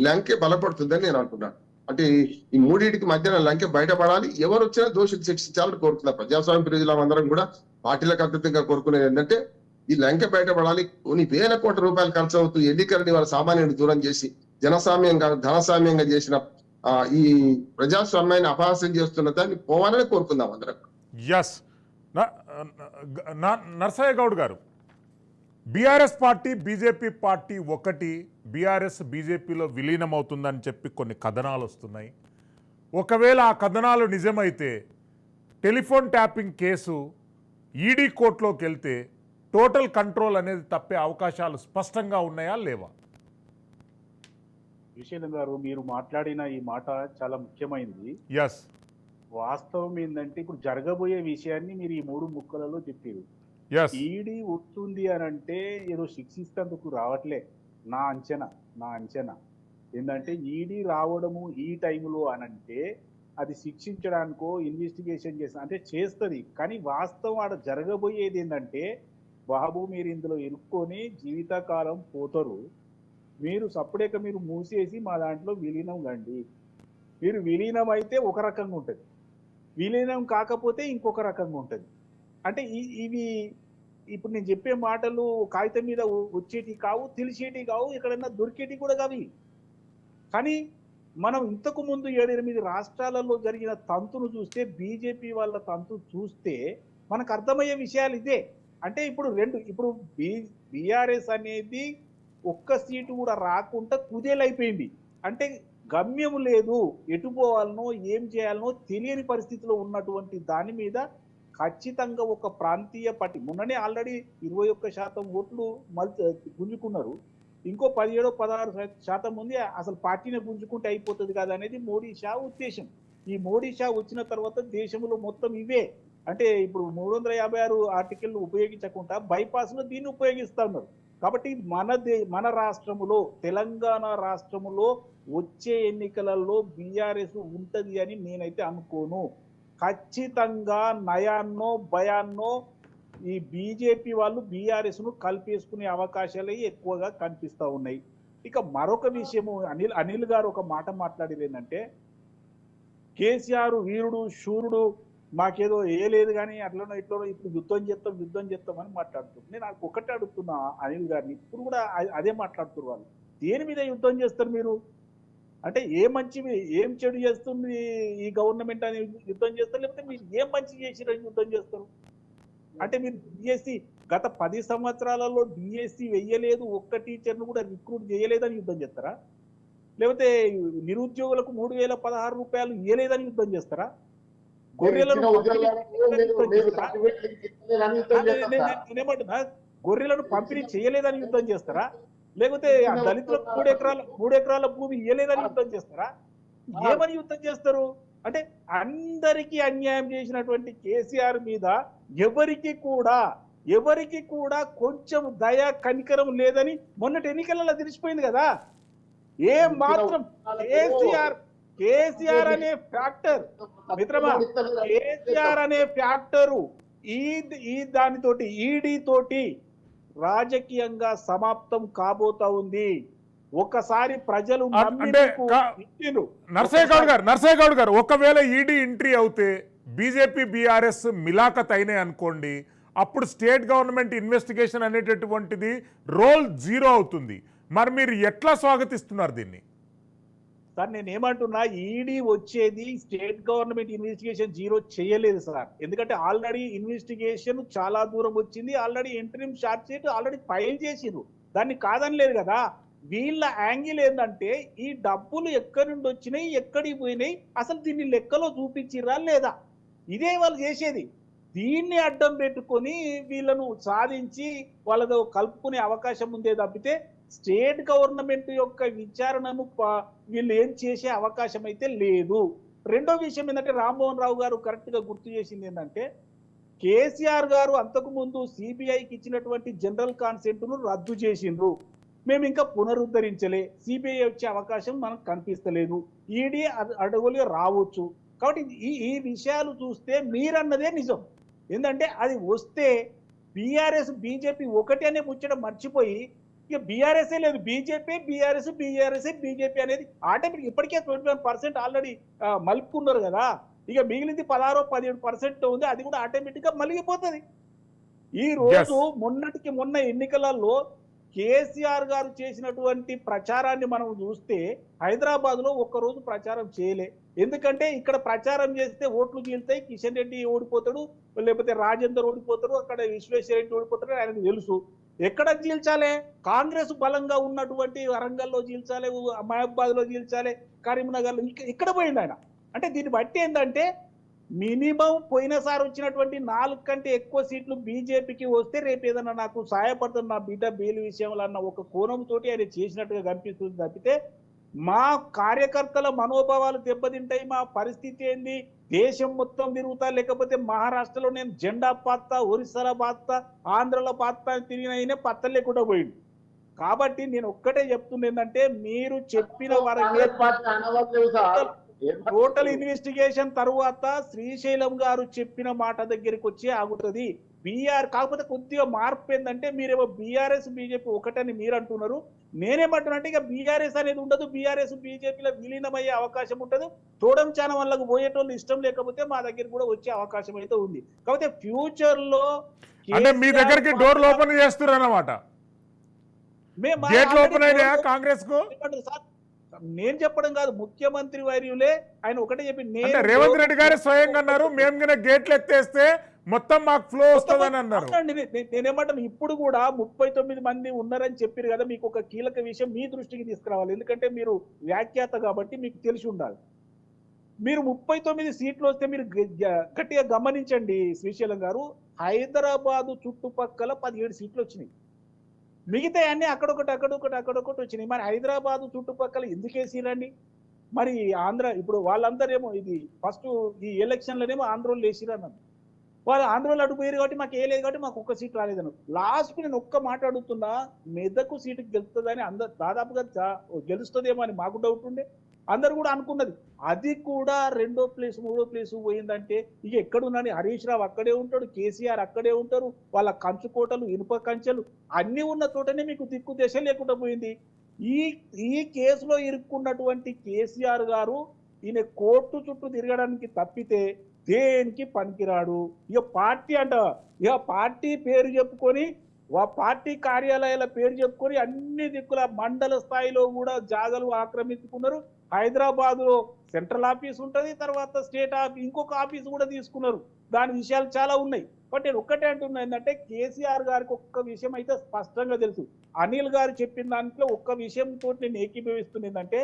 B: లంకె బలపడుతుందని నేను అంటున్నాను. అంటే ఈ మూడింటికి మధ్యన లంకె బయటపడాలి. ఎవరు వచ్చినా దోషులు శిక్షించాలని కోరుతున్నారు. ప్రజాస్వామ్య ప్రజలందరం కూడా పార్టీలకు అతీతంగా కోరుకునేది ఏంటంటే ఈ లంకె బయటపడాలి. కొన్ని వేల కోట్ల రూపాయలు ఖర్చు అవుతూ ఎన్నికలని వాళ్ళ సామాన్యుని దూరం చేసి ధనసామ్యంగా చేసిన ఈ ప్రజాస్వామ్యాన్ని అపహాస్యం చేస్తున్న దాన్ని పోవాలని కోరుకుందాం అందరం.
A: ఎస్ నర్సయ్య గౌడ్ గారు, బీఆర్ఎస్ పార్టీ బీజేపీ పార్టీ ఒకటి, బీఆర్ఎస్ బీజేపీలో విలీనమవుతుందని చెప్పి కొన్ని కథనాలు వస్తున్నాయి. ఒకవేళ ఆ కథనాలు నిజమైతే టెలిఫోన్ ట్యాపింగ్ కేసు ఈడీ కోర్టులోకి వెళ్తే టోటల్ కంట్రోల్ అనేది తప్పే అవకాశాలు స్పష్టంగా ఉన్నాయా లేవా?
C: విశేషం గారు, మీరు మాట్లాడిన ఈ మాట చాలా ముఖ్యమైనది.
A: ఎస్,
C: వాస్తవం ఏంటంటే ఇప్పుడు జరగబోయే విషయాన్ని మీరు ఈ 3 ముక్కలలో చెప్పారు.
A: ఎస్,
C: ఈడీ వస్తుంది అని అంటే ఏదో శిక్షిస్తేందుకు రావట్లే. నా అంచనా ఏంటంటే ఈడీ రావడము ఈ టైంలో అనంటే అది శిక్షించడానికో ఇన్వెస్టిగేషన్ అంటే చేస్తుంది. కానీ వాస్తవం ఆడ జరగబోయేది ఏంటంటే, బాబు మీరు ఇందులో ఇరుక్కొని జీవితకాలం పోతారు, మీరు సపరేట్గా మీరు మూసేసి మా దాంట్లో విలీనం కండి. మీరు విలీనం అయితే ఒక రకంగా ఉంటుంది, విలీనం కాకపోతే ఇంకొక రకంగా ఉంటుంది. అంటే ఇవి ఇప్పుడు నేను చెప్పే మాటలు కాగితం మీద వచ్చేటి కావు, తెలిసేటి కావు, ఎక్కడన్నా దొరికేటి కూడా కావి. కానీ మనం ఇంతకు ముందు 7-8 రాష్ట్రాలలో జరిగిన తంతును చూస్తే, బీజేపీ వాళ్ళ తంతు చూస్తే మనకు అర్థమయ్యే విషయాలు ఇదే. అంటే ఇప్పుడు బీఆర్ఎస్ అనేది ఒక్క సీటు కూడా రాకుండా కుదేలైపోయింది. అంటే గమ్యం లేదు, ఎటు పోవాలనో ఏం చేయాలనో తెలియని పరిస్థితిలో ఉన్నటువంటి దాని మీద ఖచ్చితంగా ఒక ప్రాంతీయ పార్టీ, మొన్ననే ఆల్రెడీ 21% ఓట్లు గుంజుకున్నారు, ఇంకో 17-16% మంది అసలు పార్టీని గుంజుకుంటే అయిపోతుంది కదా అనేది మోడీ షా ఉద్దేశం. ఈ మోడీ షా వచ్చిన తర్వాత దేశంలో మొత్తం ఇవే. అంటే ఇప్పుడు 356 ఆర్టికల్ ఉపయోగించకుండా బైపాస్ లో దీన్ని ఉపయోగిస్తా ఉన్నారు. కాబట్టి మన రాష్ట్రములో, తెలంగాణ రాష్ట్రములో వచ్చే ఎన్నికలలో బీఆర్ఎస్ ఉంటది అని నేనైతే అనుకోను. ఖచ్చితంగా నయాన్నో భయాన్నో ఈ బీజేపీ వాళ్ళు బీఆర్ఎస్ ను కలిపేసుకునే అవకాశాలే ఎక్కువగా కనిపిస్తూ ఉన్నాయి. ఇక మరొక విషయము, అనిల్ గారు ఒక మాట మాట్లాడేది ఏంటంటే, కేసీఆర్ వీరుడు శూరుడు, మాకేదో లేదు కానీ అట్లనో ఇట్లనో ఇప్పుడు యుద్ధం చేస్తాం అని మాట్లాడుతున్నారు. నేను నాకు ఒకటే అడుగుతున్నా అనిల్ గారిని, ఇప్పుడు కూడా అదే మాట్లాడుతున్నారు. వాళ్ళు దేని మీద యుద్ధం చేస్తారు మీరు? అంటే ఏం చెడు చేస్తుంది ఈ గవర్నమెంట్ అని యుద్ధం చేస్తారు, లేకపోతే మీరు ఏం మంచి చేసిరని యుద్ధం చేస్తారు? అంటే మీరు డిఎస్సి గత 10 సంవత్సరాలలో డిఎస్సి వెయ్యలేదు, ఒక్క టీచర్ను కూడా రిక్రూట్ చేయలేదని యుద్ధం చేస్తారా? నిరుద్యోగులకు 3016 రూపాయలు ఇవ్వలేదని యుద్ధం చేస్తారా? గొర్రెలను గొర్రెలను పంపిణీ చేయలేదని యుద్ధం చేస్తారా? లేకపోతే దళితులకు 3 ఎకరాల భూమి ఇవ్వలేదని యుద్ధం చేస్తారా? ఏమని యుద్ధం చేస్తారు? అంటే అందరికీ అన్యాయం చేసినటువంటి కేసీఆర్ మీద ఎవరికి కూడా కొంచెం దయ కనికరం లేదని మొన్నటి ఎన్నికలలో తెలిసిపోయింది కదా. ఏ మాత్రం కేసీఆర్ అనే ఫ్యాక్టర్ మిత్రమా, కేసీఆర్ అనే ఫ్యాక్టరు ఈ దానితోటి ఈడీ తోటి రాజకీయంగా సమాప్తం కాబోతా ఉంది. ఒకసారి ప్రజలు
A: నర్సయ్య గౌడ్ గారు, ఒకవేళ ఈడీ ఎంట్రీ అవుతే బీజేపీ బీఆర్ఎస్ మిలాఖత్ అయినాయి అనుకోండి, అప్పుడు స్టేట్ గవర్నమెంట్ ఇన్వెస్టిగేషన్ అనేటటువంటిది రోల్ 0 అవుతుంది. మరి మీరు ఎట్లా స్వాగతిస్తున్నారు దీన్ని?
C: సార్ నేను ఏమంటున్నా, ఈడీ వచ్చేది స్టేట్ గవర్నమెంట్ ఇన్వెస్టిగేషన్ 0 చేయలేదు సార్. ఎందుకంటే ఆల్రెడీ ఇన్వెస్టిగేషన్ చాలా దూరం వచ్చింది, already interim charge sheet already file చేసిరు, దాన్ని కాదని లేదు కదా. వీళ్ళ యాంగిల్ ఏంటంటే, ఈ డబ్బులు ఎక్కడి నుండి వచ్చినాయి, ఎక్కడికి పోయినాయి, అసలు దీన్ని లెక్కలో చూపించిరా లేదా, ఇదే వాళ్ళు చేసేది. దీన్ని అడ్డం పెట్టుకొని వీళ్ళను సాధించి వాళ్ళతో కలుపుకునే అవకాశం ఉందే తప్పితే స్టేట్ గవర్నమెంట్ యొక్క విచారణను వీళ్ళు ఏం చేసే అవకాశం అయితే లేదు. రెండో విషయం ఏంటంటే, రామ్మోహన్ రావు గారు కరెక్ట్ గా గుర్తు చేసింది ఏంటంటే, కేసీఆర్ గారు అంతకు ముందు సిబిఐకి ఇచ్చినటువంటి జనరల్ కాన్సెంట్ ను రద్దు చేసిండ్రు, మేము ఇంకా పునరుద్ధరించలే, సిబిఐ వచ్చే అవకాశం మనకు కనిపిస్తలేదు, ఈడీ అడుగులు రావచ్చు. కాబట్టి ఈ విషయాలు చూస్తే మీరన్నదే నిజం. ఏంటంటే అది వస్తే బీఆర్ఎస్ బీజేపీ ఒకటి అనే ముచ్చట మర్చిపోయి ఇక బీఆర్ఎస్ఏ లేదు, బీజేపీ అనేది ఆటోమేటిక్ ఇప్పటికే 21% ఆల్రెడీ మలుపుకున్నారు కదా. ఇక మిగిలింది 16-17% ఉంది, అది కూడా ఆటోమేటిక్ గా మలిగిపోతుంది. ఈ రోజు మొన్న ఎన్నికలలో కేసీఆర్ గారు చేసినటువంటి ప్రచారాన్ని మనం చూస్తే హైదరాబాద్ లో ఒక్కరోజు ప్రచారం చేయలే. ఎందుకంటే ఇక్కడ ప్రచారం చేస్తే ఓట్లు చీల్తాయి, కిషన్ రెడ్డి ఓడిపోతాడు, లేకపోతే రాజేందర్ ఓడిపోతాడు, అక్కడ విశ్వేశ్వర రెడ్డి ఓడిపోతాడు ఆయనకు తెలుసు. ఎక్కడ చీల్చాలి? కాంగ్రెస్ బలంగా ఉన్నటువంటి వరంగల్లో చీల్చాలి, మహబాద్ లో చీల్చాలి, కరీంనగర్ లో ఇక్కడ పోయింది ఆయన. అంటే దీన్ని బట్టి ఏంటంటే మినిమం పోయినసారి వచ్చినటువంటి 4 కంటే ఎక్కువ సీట్లు బీజేపీకి వస్తే రేపు ఏదన్నా నాకు సహాయపడుతుంది నా బిడ్డ బెయిల్ విషయంలో అన్న ఒక కోణంతో ఆయన చేసినట్టుగా కనిపిస్తుంది తప్పితే మా కార్యకర్తల మనోభావాలు దెబ్బతింటాయి, మా పరిస్థితి ఏంది, దేశం మొత్తం తిరుగుతా, లేకపోతే మహారాష్ట్రలో నేను జెండా పాత్తా, ఒరిస్సాలో పాత్తా, ఆంధ్రలో పాత్తా తిరిగిన పత్త లేకుండా పోయింది. కాబట్టి నేను ఒక్కటే చెప్తుంది ఏంటంటే మీరు చెప్పిన టోటల్ ఇన్వెస్టిగేషన్ తరువాత శ్రీశైలం గారు చెప్పిన మాట దగ్గరికి వచ్చి ఆగుతుంది. కాకపోతే కొద్దిగా మార్పు ఏంటంటే మీరేమో బీఆర్ఎస్ బీజేపీ ఒకటని మీరు అంటున్నారు, నేనేమంటున్నానంటే ఇక బీఆర్ఎస్ అనేది ఉండదు, బీఆర్ఎస్ బీజేపీలో విలీనమయ్యే అవకాశం ఉంటుంది. తోడం ఛానల్ వాళ్ళకు పోయేటోళ్ళు ఇష్టం లేకపోతే మా దగ్గర కూడా వచ్చే అవకాశం అయితే ఉంది. కాకపోతే ఫ్యూచర్ లో
A: అంటే మీ దగ్గరికి డోర్లు ఓపెన్ చేస్తున్నారు అన్నమాట. కాంగ్రెస్ కు
C: నేను చెప్పడం కాదు, ముఖ్యమంత్రి వర్యులే ఆయన ఒకటే చెప్పి
A: రేవంత్ రెడ్డి గారు స్వయంగా అన్నారు మేము కనుక గేట్లు ఎత్తేస్తే మొత్తం మాకు ఫ్లో వస్తుందని అన్నారు.
C: నేనేమంటాను ఇప్పుడు కూడా 39 మంది ఉన్నారని చెప్పారు కదా, మీకు ఒక కీలక విషయం మీ దృష్టికి తీసుకురావాలి. ఎందుకంటే మీరు వ్యాఖ్యాత కాబట్టి మీకు తెలిసి ఉండాలి. మీరు 39 సీట్లు వస్తే మీరు గట్టిగా గమనించండి శ్రీశైలం గారు, హైదరాబాదు చుట్టుపక్కల 17 సీట్లు వచ్చినాయి, మిగతా అన్ని అక్కడొకటి వచ్చినాయి. మరి హైదరాబాదు చుట్టుపక్కల ఎందుకు వేసిరండి? మరి ఆంధ్ర ఇప్పుడు వాళ్ళందరేమో ఇది ఫస్ట్ ఈ ఎలక్షన్లోనేమో ఆంధ్రోళ్ళు వేసిరన్నారు, వాళ్ళు ఆంధ్రోళ్ళు అడుగుపోయారు కాబట్టి మాకు ఏ లేదు కాబట్టి మాకు ఒక్క సీట్ రాలేదన్నారు. లాస్ట్ నేను ఒక్క మాట అడుగుతున్నా, మెదకు సీటుకి గెలుస్తుందని అందరు దాదాపుగా గెలుస్తుందేమో అని మాకు డౌట్ ఉండే, అందరు కూడా అనుకున్నది. అది కూడా 2వ ప్లేస్ 3వ ప్లేస్ పోయిందంటే ఇక ఎక్కడున్నది? హరీష్ రావు అక్కడే ఉంటాడు, కేసీఆర్ అక్కడే ఉంటారు, వాళ్ళ కంచుకోటలు ఇనుప కంచెలు అన్ని ఉన్న చోటనే మీకు దిక్కు దశ లేకుండా పోయింది. ఈ కేసులో ఇరుక్కున్నటువంటి కేసీఆర్ గారు ఈయన కోర్టు చుట్టూ తిరగడానికి తప్పితే దేనికి పనికిరాడు. ఇక పార్టీ ఇక పార్టీ పేరు చెప్పుకొని పార్టీ కార్యాలయాల పేరు చెప్పుకొని అన్ని దిక్కుల మండల స్థాయిలో కూడా జాగలు ఆక్రమించుకున్నారు. హైదరాబాద్ లో సెంట్రల్ ఆఫీస్ ఉంటుంది, తర్వాత స్టేట్ ఇంకొక ఆఫీస్ కూడా తీసుకున్నారు. దాని విషయాలు చాలా ఉన్నాయి. బట్ నేను ఒక్కటే అంటున్నా ఏంటంటే కేసీఆర్ గారికి ఒక్క విషయం అయితే స్పష్టంగా తెలుసు. అనిల్ గారు చెప్పిన దాంట్లో ఒక్క విషయంతో నేను ఏకీభవిస్తుంది ఏంటంటే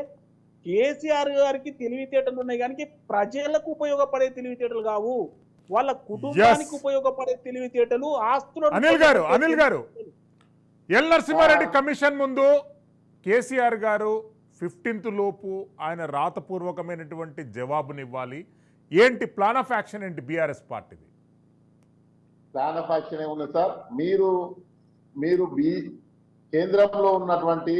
C: కేసీఆర్ గారికి తెలివితేటలు ఉన్నాయి కానీ ప్రజలకు ఉపయోగపడే తెలివితేటలు కావు, వాళ్ళ కుటుంబానికి ఉపయోగపడే తెలివితేటలు, ఆస్తులు.
A: అనిల్ గారు ఎల్ నరసింహారెడ్డి కమిషన్ ముందు కేసీఆర్ గారు 15th లోపు ఆయన రాతపూర్వకమైనటువంటి జవాబునివ్వాలి. ఏంటి ప్లాన్ ఆఫ్ యాక్షన్ ఏంటి బీఆర్ఎస్ పార్టీది?
D: ప్లాన్ ఆఫ్ యాక్షన్ ఏముంది సార్, మీరు కేంద్రంలో ఉన్నటువంటి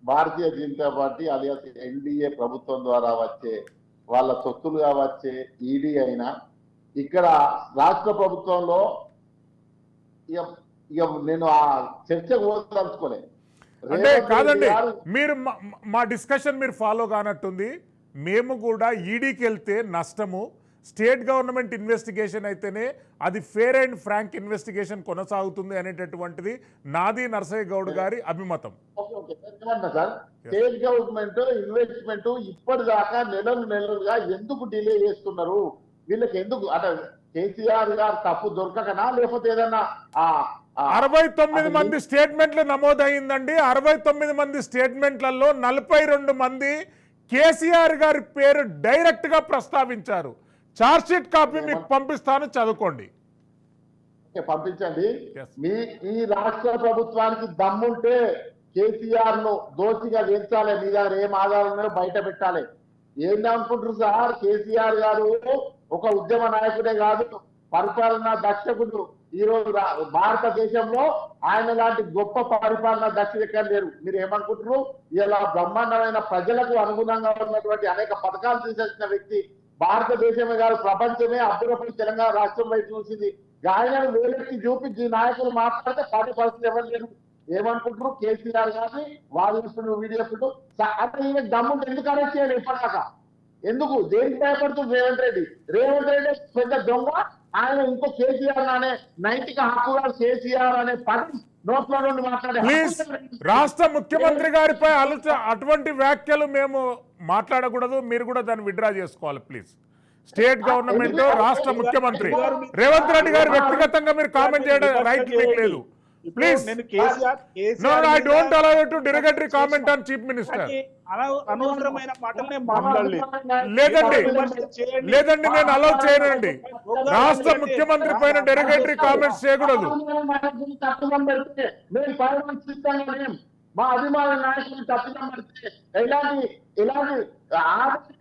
D: Bharatiya Janata party alias NDA ప్రభుత్వం ద్వారా వచ్చే వాళ్ళ సొత్తులుగా వచ్చే ఈడీ అయినా ఇక్కడ రాష్ట్ర ప్రభుత్వంలో ఇక నేను ఆ చర్చ పోదలుచుకోలే.
A: అంటే కాదండి, మీరు మా డిస్కషన్ మీరు ఫాలో కానట్టుంది. మేము కూడా ఈడీకి వెళ్తే నష్టము, స్టేట్ గవర్నమెంట్ ఇన్వెస్టిగేషన్ అయితేనే అది ఫేర్ అండ్ ఫ్రాంక్ ఇన్వెస్టిగేషన్ కొనసాగుతుంది అనేటటువంటిది నాది నరసయ్య గౌడ్ గారి అభిమతం.
D: సార్ స్టేట్ గవర్నమెంట్ ఇన్వెస్ట్మెంట్ ఇప్పటిదాకా నెలలుగా ఎందుకు డిలే చేస్తున్నారు? వీళ్ళకి ఎందుకు అంటే కేసీఆర్ గారు తప్పు దొరకకనా లేకపోతే ఏదన్నా
A: 69 మంది స్టేట్మెంట్లు నమోదైందండి. 69 మంది స్టేట్మెంట్లలో 42 మంది కేసీఆర్ గారి పేరు డైరెక్ట్ గా ప్రస్తావించారు. చార్జ్షీట్ కాపీ మీకు పంపిస్తాను, చదువుకోండి.
D: పంపించండి. ఈ రాష్ట్ర ప్రభుత్వానికి దమ్ముంటే కేసీఆర్ ను దోషిగా ఎంచాలి, మీ దగ్గర ఏం ఆధారం ఉన్నాయో బయట పెట్టాలి. ఏందనుకుంటారు సార్, కేసీఆర్ గారు ఒక ఉద్యమ నాయకుడే కాదు, పరిపాలనా దక్షకుడు. ఈ రోజు భారతదేశంలో ఆయన లాంటి గొప్ప పరిపాలనా దక్షుడు ఎక్కడ లేరు. మీరు ఏమనుకుంటారు? ఇలా బ్రహ్మాండమైన ప్రజలకు అనుగుణంగా ఉన్నటువంటి అనేక పథకాలు తీసేసిన వ్యక్తి. భారతదేశమే కాదు ప్రపంచమే అబ్బురపడి తెలంగాణ రాష్ట్రం వైపు చూసింది. ఆయనను వేలెత్తి చూపించి నాయకులు మాట్లాడితే పార్టీ పరిస్థితి ఎవరు లేరు. ఏమనుకుంటారు? కేసీఆర్ గారిని వాళ్ళు వీడియోస్ అంటే ఈయన దమ్ముంటే ఎందుకు అరెస్ట్ చేయాలి? ఇప్పటిదాకా ఎందుకు దేనికి భయపడుతుంది రేవంత్ రెడ్డి? పెద్ద దొంగ. ఆయన ఇంకో కేసీఆర్ అనే నైతిక హక్కుగా కేసీఆర్ అనే పదం నోట్లో నుండి మాట్లాడే
A: ప్లీజ్ రాష్ట్ర ముఖ్యమంత్రి గారిపై అటువంటి వ్యాఖ్యలు మేము మాట్లాడకూడదు. మీరు కూడా దాన్ని విత్డ్రా చేసుకోవాలి ప్లీజ్. స్టేట్ గవర్నమెంట్, రాష్ట్ర ముఖ్యమంత్రి రేవంత్ రెడ్డి గారు వ్యక్తిగతంగా మీరు కామెంట్ చేయడం రైట్ మీకు లేదు. Please no, I don't allow you to derogatory comment on chief minister.
C: అనవసరమైన మాటలనే మాట్లాడలేదు.
A: లేదండి నేను అలౌ చేయనండి. రాష్ట్ర ముఖ్యమంత్రి పైన డెరిగేటరీ కామెంట్స్ చేయకూడదు.
D: మా అభిమాన నాయకులు తప్పిదం పడితే ఇలాంటి ఆదరణ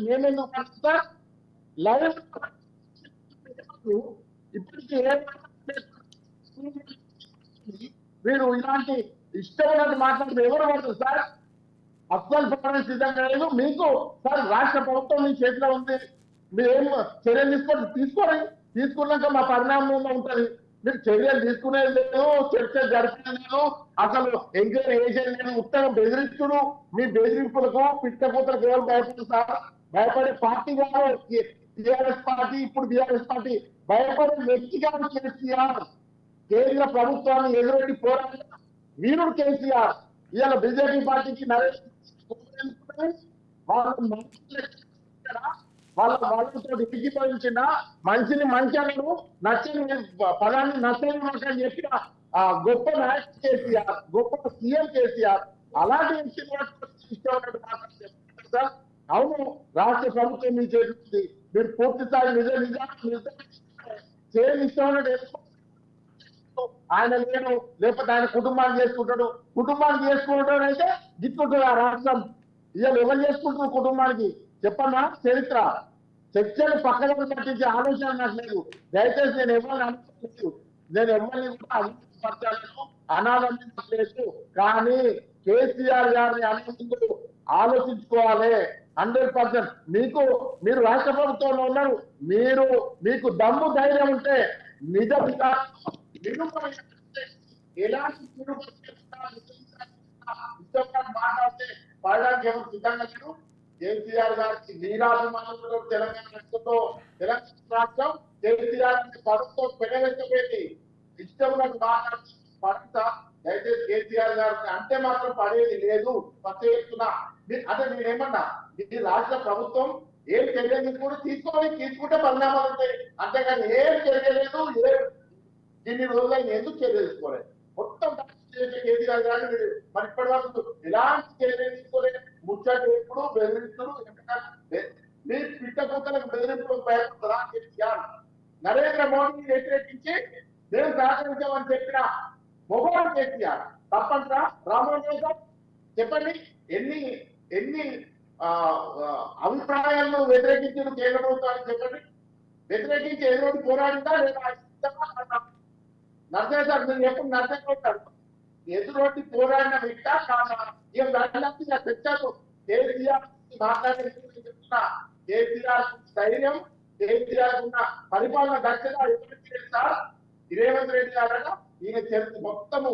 D: నేనెందుకు పడుతా లైవ్ ఇప్పటికీ మీరు ఇలాంటి ఇష్టమైనట్టు మాట్లాడితే ఎవరు పడుతుంది సార్? అస్సలు పడడానికి సిద్ధంగా లేదు. మీకు సార్ రాష్ట్ర ప్రభుత్వం మీ చేతిలో ఉంది, మీరు ఏం చర్యలు తీసుకున్నాక మా పరిణామంలో ఉంటుంది. మీరు చర్యలు తీసుకునేది లేదు, చర్చ జరిపేది లేదు, అసలు ఎంక్వైరీ చేసేది లేదు. ఉత్తరం బెదిరించుడు, మీ బెదిరింపులకు పిట్టకూతలకు ఎవరు భయపడదు సార్? భయపడే పార్టీ కాదు టీఆర్ఎస్ పార్టీ, ఇప్పుడు బీఆర్ఎస్ పార్టీ. భయపడే వ్యక్తిగా కేసీఆర్. కేంద్ర ప్రభుత్వాన్ని ఎదురెట్టి పోరాడిన వీరుడు కేసీఆర్. ఇవాళ బీజేపీ పార్టీకి వాళ్ళతో ఏకీభవించిన మనిషిని మంచాలను నచ్చని పదాన్ని నచ్చని అని చెప్పిన గొప్ప నాయకుడు కేసీఆర్, గొప్ప సీఎం కేసీఆర్. అలాంటి ఇష్టం సార్. అవును, రాష్ట్ర ప్రభుత్వం మీ చేస్తుంది. మీరు పూర్తి స్థాయి నిజాన్ని చేయని ఇష్టం ఆయన నేను లేకపోతే ఆయన కుటుంబాన్ని చేసుకుంటాడు. కుటుంబాన్ని చేసుకుంటాడు అయితే గిట్టుంటుంది ఆ రాష్ట్రం. ఇవాళ ఎవరు చేసుకుంటున్నారు కుటుంబానికి చెప్పన్నా? చరిత్ర చర్చలు పక్కన పట్టించే ఆలోచన నాకు లేదు. దయచేసి నేను ఎవరిని అనుకోలేదు, నేను ఎవరిని కూడా అభివృద్ధిపరచాలను అనాలందించలేదు. కానీ కేసీఆర్ గారిని అనుకుంటూ ఆలోచించుకోవాలి. 100% మీరు రాష్ట్ర ప్రభుత్వంలో ఉన్నారు. మీకు దమ్ము ధైర్యం ఉంటే నిజ ఎలాంటి మాట్లాడితే పడడానికి ఎవరు సిద్ధంగా లేరు. కేసీఆర్ గారికి నీరాభిమానులతో తెలంగాణ రాష్ట్రంతో తెలంగాణ రాష్ట్రం కేసీఆర్ పదంతో పెనవెత్తబెట్టి ఇష్టం మాట్లాడుతూ పడంతా. దయచేసి కేసీఆర్ గారికి అంటే మాత్రం పడేది లేదు. ప్రత్యేకిస్తున్నా అదే నేనేమన్నా ఈ రాష్ట్ర ప్రభుత్వం ఏం చర్యలు కూడా తీసుకుంటే పరిణామాలు ఉంటాయి. అంతేగాని ఏం చర్యలేదు, ఇన్ని రోజులు ఎందుకు చర్యలు తీసుకోలేదు. మొత్తం కేసీఆర్ గారిని మరి ఇప్పటి వరకు ఎలాంటి చర్యలు తీసుకోలేదు. ముచ్చట ఎప్పుడు బెదిరిస్తుడు. మీరు పిట్టకూతలకు బెదిరింపులకు భయపడతారా కేసీఆర్? నరేంద్ర మోడీని వ్యతిరేకించి నేను సహకరించామని చెప్పిన మొబైల్ కేసీఆర్ తప్పంటారా? రామోజీ గారు చెప్పండి, ఎన్ని అభిప్రాయాలను వ్యతిరేకించిన కేంద్ర ప్రభుత్వాన్ని చెప్పండి. వ్యతిరేకించి ఎదురు పోరాడిందా లేదా? నర్సయ్య సార్ మీరు ఎప్పుడు నర్సయ్య ఉంటారు. ఎదురోటి పోరాడిన వ్యక్త కాదా? ఇక చర్చలు కేసీఆర్ మాట్లాడే చెప్తున్నా. కేసీఆర్ ధైర్యం, కేసీఆర్ ఉన్న పరిపాలన దక్షత ఎవరికి సార్? రేవంత్ రెడ్డి గారట ఈయన మొత్తము